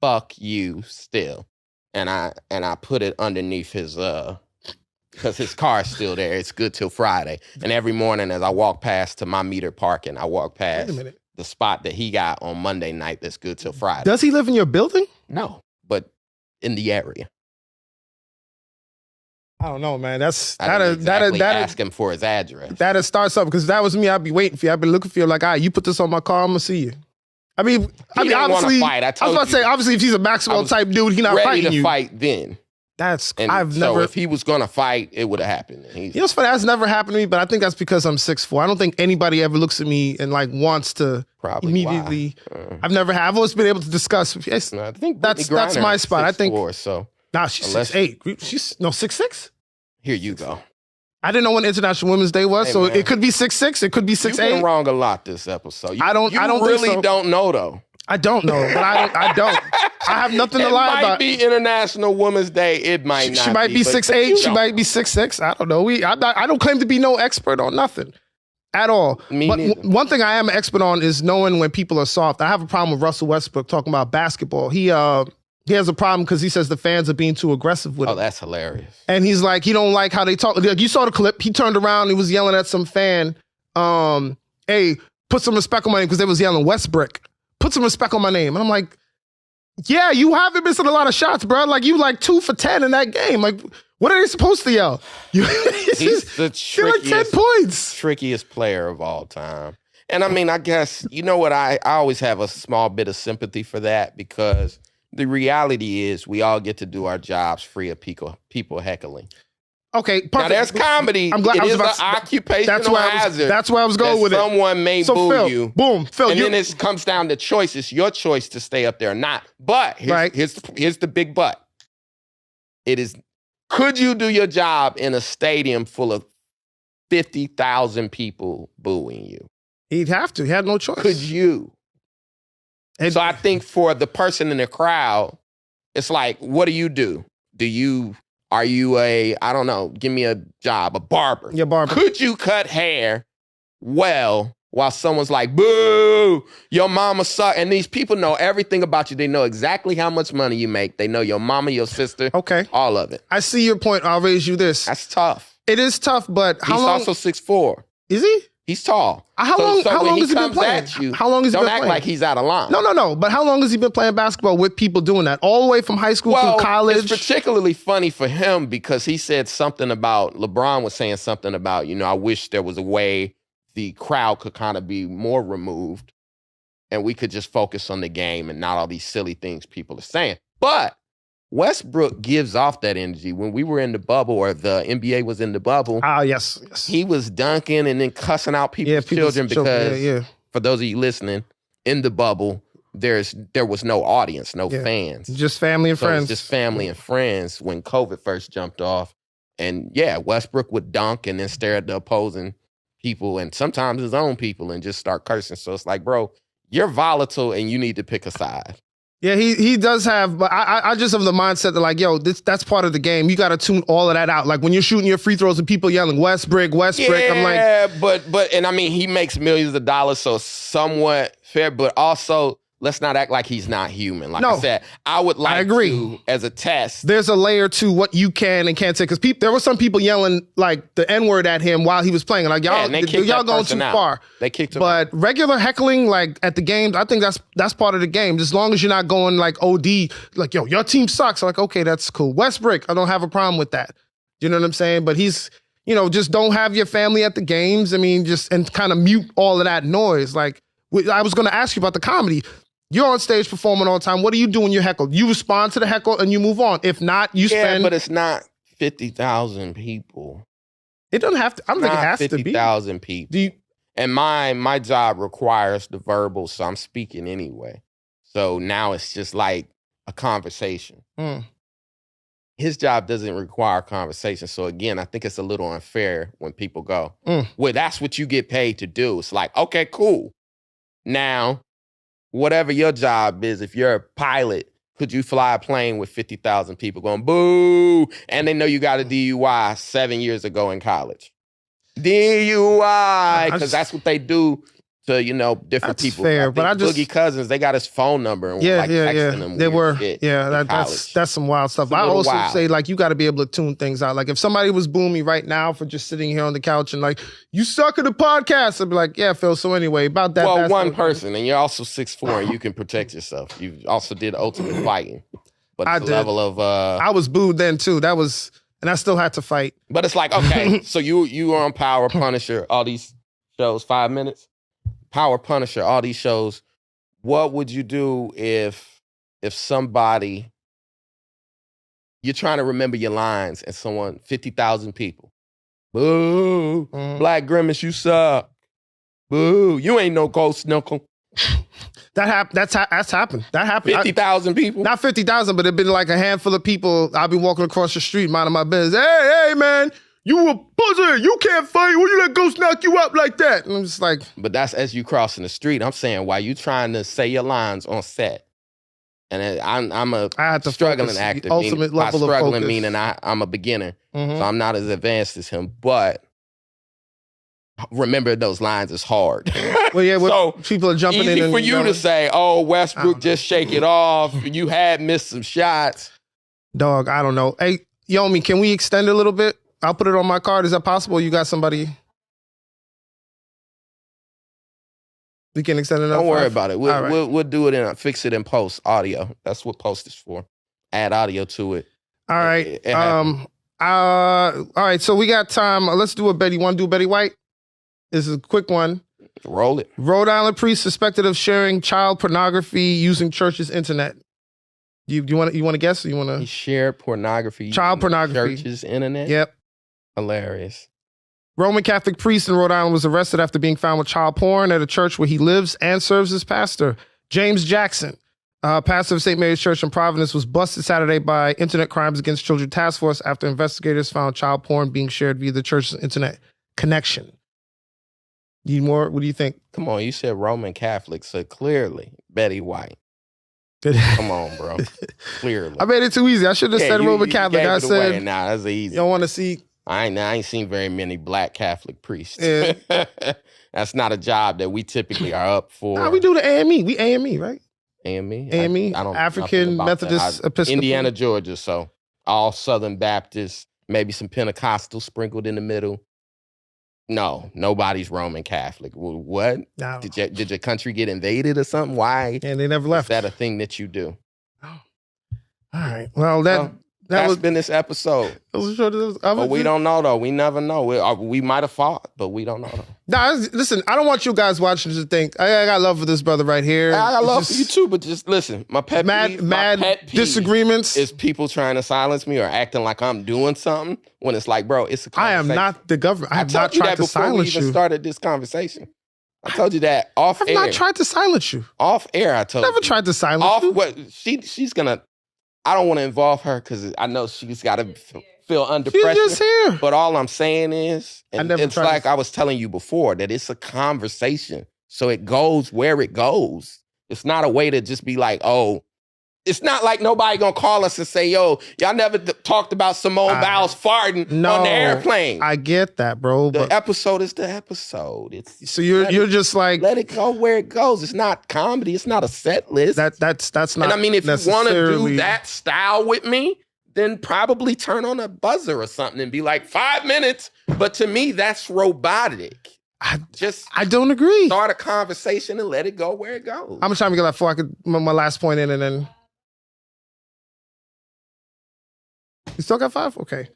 fuck you still. And I put it underneath his, because his car's still there. It's good till Friday. And every morning as I walk past to my meter parking, I walk past the spot that he got on Monday night that's good till Friday. Does he live in your building? No, but in the area. I don't know, man. That's ask him for his address. That'll start something because that was me. I'd be waiting for you. I'd be looking for you like, you put this on my car, I'm gonna see you. I mean, obviously, fight. I was about to say, obviously, if he's a basketball type dude, he's not fighting you. Fight then. So if he was gonna fight, it would have happened. You know what's funny? That's never happened to me, but I think that's because I'm 6'4". I don't think anybody ever looks at me and like wants to immediately. I've always been able to discuss. I think that's my spot. I think 6'4", so Nah, she's 6'8". She's 6'6". Here you go. I didn't know when International Women's Day was, so man. it could be 6'6". It could be 6'8". You've been wrong a lot this episode. I don't really think so. don't know though. I don't know, but I don't. I have nothing to lie about. It might be International Women's Day. It might not. She might be 6'8". She might be 6'6". I don't know. I don't claim to be no expert on nothing at all. But one thing I am an expert on is knowing when people are soft. I have a problem with Russell Westbrook talking about basketball. He has a problem because he says the fans are being too aggressive with him. Oh, that's hilarious. And he's like, he don't like how they talk. Like, you saw the clip. He turned around and he was yelling at some fan, hey, put some respect on my name, because they was yelling Westbrook. Put some respect on my name. And I'm like, yeah, you haven't missing a lot of shots, bro. Like, you 2 for 10 in that game. Like, what are they supposed to yell? He's the like 10 points. Trickiest player of all time. And I mean, I guess, you know what? I always have a small bit of sympathy for that, because the reality is we all get to do our jobs free of people heckling. Okay, perfect. Now there's comedy. I'm glad it is an occupational hazard. That's where I was going with it. Someone may boo Phil, you. Boom, Phil. And then it comes down to choices. Your choice to stay up there or not. But here's the big but. It is, could you do your job in a stadium full of 50,000 people booing you? He'd have to. He had no choice. Could you? So I think for the person in the crowd, it's like, what do? Are you I don't know, give me a job, a barber. Yeah, barber. Could you cut hair well while someone's like, boo, your mama suck? And these people know everything about you. They know exactly how much money you make. They know your mama, your sister. Okay. All of it. I see your point. I'll raise you this. That's tough. It is tough, but He's also 6'4". Is he? He's tall. How long has he been playing? How long has he been playing? Don't act like he's out of line. No. But how long has he been playing basketball with people doing that? All the way from high school through college? It's particularly funny for him because he said something about, LeBron was saying something about, I wish there was a way the crowd could kind of be more removed and we could just focus on the game and not all these silly things people are saying. But Westbrook gives off that energy. When we were in the bubble, or the NBA was in the bubble, yes. He was dunking and then cussing out people's children because, for those of you listening, in the bubble, there was no audience, no fans. Just family and friends. Just family and friends when COVID first jumped off. And Westbrook would dunk and then stare at the opposing people and sometimes his own people and just start cursing. So it's like, bro, you're volatile and you need to pick a side. Yeah, he does have, but I just have the mindset that that's part of the game. You got to tune all of that out. Like when you're shooting your free throws and people yelling Westbrook, I'm like, but and I mean he makes millions of dollars, so somewhat fair. But also let's not act like he's not human. Like I said, I would like to, as a test. There's a layer to what you can and can't say, because there were some people yelling like the N-word at him while he was playing. Like y'all going too far. They kicked him out. But regular heckling, like at the games, I think that's part of the game. As long as you're not going like OD, like yo, your team sucks. Like okay, that's cool. Westbrook, I don't have a problem with that. You know what I'm saying? But he's, just don't have your family at the games. I mean, and kind of mute all of that noise. Like I was going to ask you about the comedy. You're on stage performing all the time. What do you do when you're heckled? You respond to the heckle and you move on. If not, you spend... Yeah, but it's not 50,000 people. It doesn't have to... I don't think it has to be. 50,000 people. And my job requires the verbal, so I'm speaking anyway. So now it's just like a conversation. His job doesn't require conversation. So again, I think it's a little unfair when people go, well, that's what you get paid to do. It's like, okay, cool. Now... whatever your job is, if you're a pilot, could you fly a plane with 50,000 people going, boo, and they know you got a DUI 7 years ago in college? DUI, because that's what they do to, different people. Fair, but Boogie Cousins, they got his phone number and texting him. They were, that's some wild stuff. I also say, you got to be able to tune things out. Like, if somebody was booing me right now for just sitting here on the couch and you suck at the podcast, I'd be like, yeah, Phil, so anyway, about that. Well, one person, and you're also 6'4", and you can protect yourself. You also did ultimate fighting. But it's the level of... I was booed then, too. And I still had to fight. But it's like, okay, so you were on Power, Punisher, all these shows, 5 minutes? Power, Punisher, all these shows. What would you do if somebody, you're trying to remember your lines and 50,000 people, boo, Black Grimace, you suck, boo, you ain't no ghost knuckle, That's happened. That happened. 50,000 people? Not 50,000, but it'd been like a handful of people. I'll be walking across the street, minding my business. Hey, man, you a pussy. You can't fight. When you let ghost knock you up like that? And I'm just like. But that's as you crossing the street. I'm saying, while you trying to say your lines on set, and I'm a struggling actor. Ultimate level of focus. Struggling meaning I'm a beginner, so I'm not as advanced as him. But remember, those lines is hard. Well, yeah, so people are jumping in. Easy for you to say, "Oh, Westbrook, just shake it off." You had missed some shots. Dog, I don't know. Hey, Yomi, can we extend it a little bit? I'll put it on my card. Is that possible? You got somebody? We can extend it. Don't worry about it. We'll do it and fix it in post audio. That's what post is for. Add audio to it. All right. All right. So we got time. Let's do a Betty. Want to do Betty White? This is a quick one. Roll it. Rhode Island priest suspected of sharing child pornography using church's internet. You want to guess? Or you want to? He shared pornography. Child pornography. Church's internet. Yep. Hilarious. Roman Catholic priest in Rhode Island was arrested after being found with child porn at a church where he lives and serves as pastor. James Jackson, pastor of St. Mary's Church in Providence, was busted Saturday by Internet Crimes Against Children Task Force after investigators found child porn being shared via the church's internet connection. Need more? What do you think? Come on, you said Roman Catholic, so clearly Betty White. Come on, bro. Clearly. I made it too easy. I should have said Roman Catholic. I said, nah, that's easy. You don't want to see... I ain't seen very many black Catholic priests. Yeah. That's not a job that we typically are up for. Nah, we do the AME. We AME, right? AME? AME, I don't African Methodist Episcopal. Indiana, Georgia, so all Southern Baptists, maybe some Pentecostal sprinkled in the middle. No, nobody's Roman Catholic. What? No. Did your country get invaded or something? Why? And they never left. Is that a thing that you do? Oh. All right. Well, that's been this episode. But we don't know, though. We never know. We might have fought, but we don't know, though. Nah, listen, I don't want you guys watching to think, I got love for this brother right here. I got love for you, too, but just listen. My pet peeve disagreements is people trying to silence me or acting like I'm doing something when it's like, bro, it's a conversation. I am not the government. I have not tried to silence you. I told you that before we even started this conversation. I told you that off air. I've not tried to silence you. Off air, I told you. Never tried to silence you. What? She's going to... I don't want to involve her because I know she's got to feel under pressure. She's just here. But all I'm saying is, and it's like I was telling you before, that it's a conversation. So it goes where it goes. It's not a way to just be like, oh, it's not like nobody going to call us and say, yo, y'all never talked about Simone Biles farting on the airplane. I get that, bro. The episode is the episode. So you're just like... Let it go where it goes. It's not comedy. It's not a set list. That's not. And I mean, if you want to do that style with me, then probably turn on a buzzer or something and be like, 5 minutes. But to me, that's robotic. I don't agree. Start a conversation and let it go where it goes. How much time we got left before I could my last point in and then... You still got 5? Okay.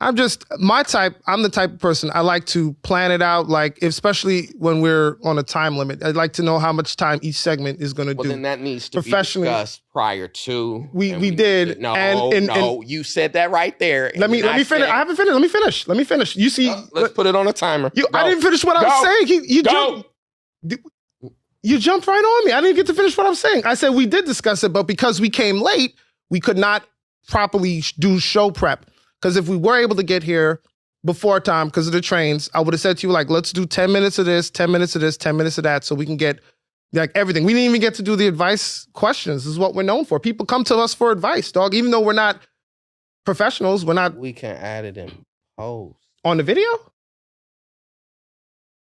I'm the type of person, I like to plan it out, like, especially when we're on a time limit. I'd like to know how much time each segment is going to do. Well, then that needs to be discussed prior to. We did. No, you said that right there. Let me finish. I haven't finished. Let me finish. You see. Let's put it on a timer. I didn't finish what I was saying. You jumped right on me. I didn't get to finish what I was saying. I said we did discuss it, but because we came late, we could not properly do show prep. Because if we were able to get here before time because of the trains, I would have said to you, like, let's do 10 minutes of this, 10 minutes of this, 10 minutes of that, so we can get, like, everything. We didn't even get to do the advice questions. This is what we're known for. People come to us for advice, dog. Even though we're not professionals, we're not... We can add it in post. On the video?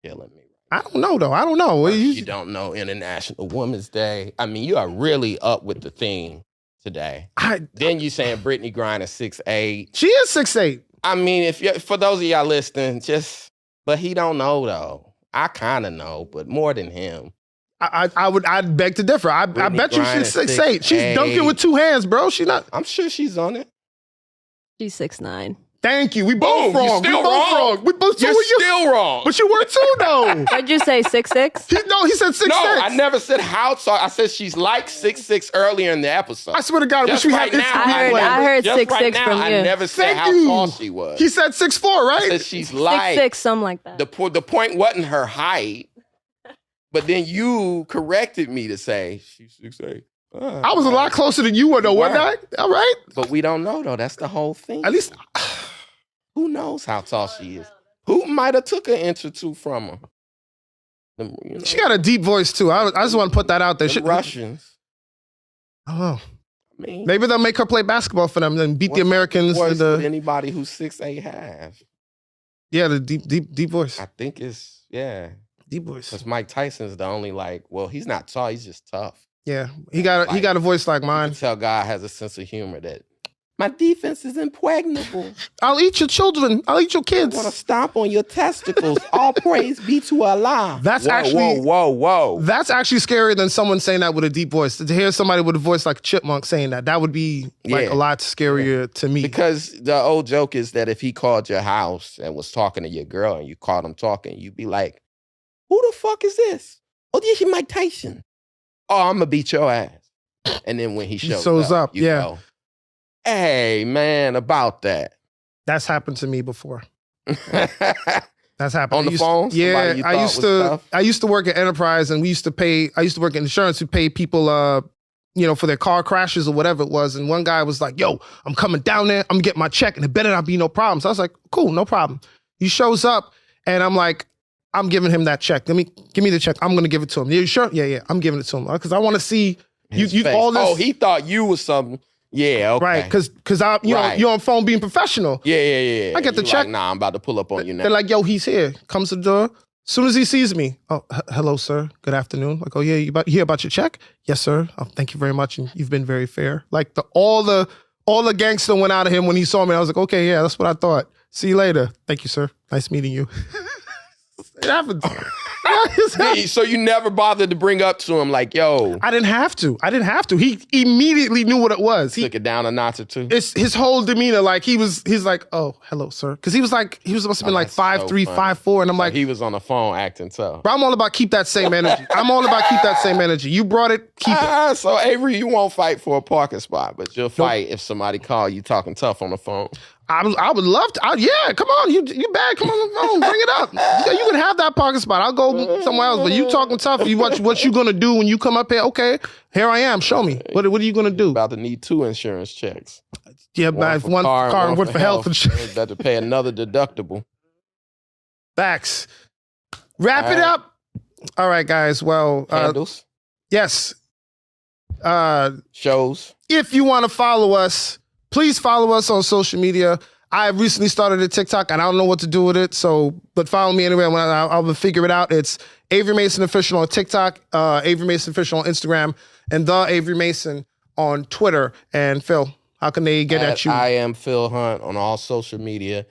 Killing me. I don't know, though. I don't know. You don't know International Women's Day. I mean, you are really up with the theme today. Then you saying Brittany Griner 6'8". She is 6'8". I mean, for those of y'all listening, but he don't know though. I kind of know, but more than him. I'd beg to differ. I bet you she's 6'8". She's dunking with 2 hands, bro. She's not. I'm sure she's on it. She's 6'9". Thank you. We both wrong. You're still wrong. But you were too, though. What'd you say, 6'6"? He said 6'6". No, I never said how. So I said she's like 6'6" earlier in the episode. I swear to God, wish we had this. I heard 6'6" from you. I never said how tall she was. He said 6'4", right? I said she's like 6'6", something like that. The point wasn't her height, But then you corrected me to say she's 6'8". I was a lot closer than you were, though, wasn't I? All right. But we don't know, though. That's the whole thing. At least, who knows how tall she is? Who might have took an inch or two from her? She got a deep voice, too. I just want to put that out there. Russians. I don't know. Maybe they'll make her play basketball for them and beat the Americans. Anybody who's 6'8" have. Yeah, the deep voice. I think it's, deep voice. Because Mike Tyson's the only he's not tall, he's just tough. Yeah, he got a voice like mine. You can tell God has a sense of humor that my defense is impregnable. I'll eat your children. I'll eat your kids. I want to stomp on your testicles. All praise be to Allah. That's whoa. That's actually scarier than someone saying that with a deep voice. To hear somebody with a voice like a chipmunk saying that would be like a lot scarier to me. Because the old joke is that if he called your house and was talking to your girl and you caught him talking, you'd be like, who the fuck is this? Oh, this is Mike Tyson. Oh, I'm going to beat your ass. And then when he shows up, you go, hey, man, about that. That's happened to me before. That's happened. On the phone? Yeah, I used to work at Enterprise, and I used to work in insurance to pay people, for their car crashes or whatever it was. And one guy was like, yo, I'm coming down there. I'm getting my check, and it better not be no problem. So I was like, cool, no problem. He shows up, and I'm like, I'm giving him that check. Give me the check. I'm going to give it to him. You sure? Yeah. I'm giving it to him because I want to see you all this. Oh, he thought you was something. Yeah, okay. Right, because you're on phone being professional. Yeah. I get the check. Like, nah, I'm about to pull up on you now. They're like, yo, he's here. Comes to the door. As soon as he sees me, oh, hello, sir. Good afternoon. Like, oh yeah, you hear about your check? Yes, sir. Oh, thank you very much, and you've been very fair. Like all the gangster went out of him when he saw me. I was like, okay, yeah, that's what I thought. See you later. Thank you, sir. Nice meeting you. It happens. So you never bothered to bring up to him like, yo. I didn't have to. He immediately knew what it was. He took it down a notch or two. It's his whole demeanor. Like he's like, oh, hello, sir. Because he was supposed to be like 5'3", 5'4", and I'm like, he was on the phone acting tough. Bro, I'm all about keep that same energy. You brought it, keep it. So Avery, you won't fight for a parking spot, but you'll fight if somebody call you talking tough on the phone. I would love to. Yeah, come on. You bad. Come on the phone. Bring it up. You can have that parking spot. I'll go somewhere else. But you talking tough. What you going to do when you come up here? Okay, here I am. Show me. What are you going to do? About to need 2 insurance checks. Yeah, one car and one for health insurance. Got to pay another deductible. Facts. Wrap it up. All right, guys. Well, handles. Yes. Shows. If you want to follow us, please follow us on social media. I recently started a TikTok and I don't know what to do with it. But follow me anyway. I'll figure it out. It's Avery Mason Official on TikTok, Avery Mason Official on Instagram, and The Avery Mason on Twitter. And Phil, how can they get at you? I am Phil Hunt on all social media.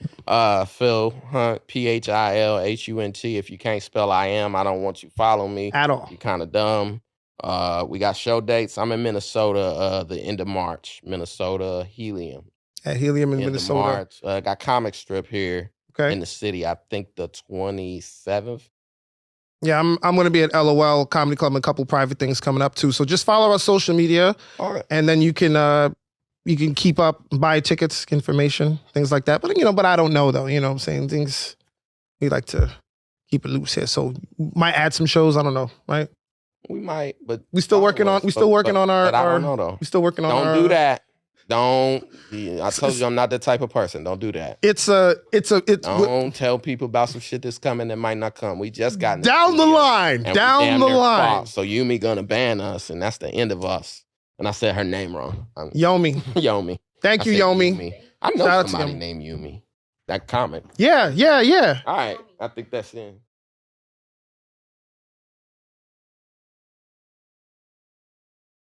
Phil Hunt, PhilHunt. If you can't spell I don't want you follow me. At all. You're kind of dumb. We got show dates. I'm in Minnesota the end of March. Minnesota, Helium. At Helium in Minnesota. March. Got comic strip here in the city. I think the 27th. Yeah, I'm going to be at LOL Comedy Club and a couple private things coming up too. So just follow our social media, and then you can keep up, buy tickets, information, things like that. But I don't know though. You know what I'm saying? Things we like to keep it loose here. So might add some shows. I don't know, right? We might, but we still working on. We still working on our. I don't know though. We still working on. Don't do that. Don't. I told you I'm not that type of person. Don't do that. Don't tell people about some shit that's coming that might not come. We just got down the line. Down the line. So Yumi gonna ban us, and that's the end of us. And I said her name wrong. Yomi. Yomi. Thank you, Yomi. I know somebody named Yumi. That comic. Yeah. All right. I think that's it.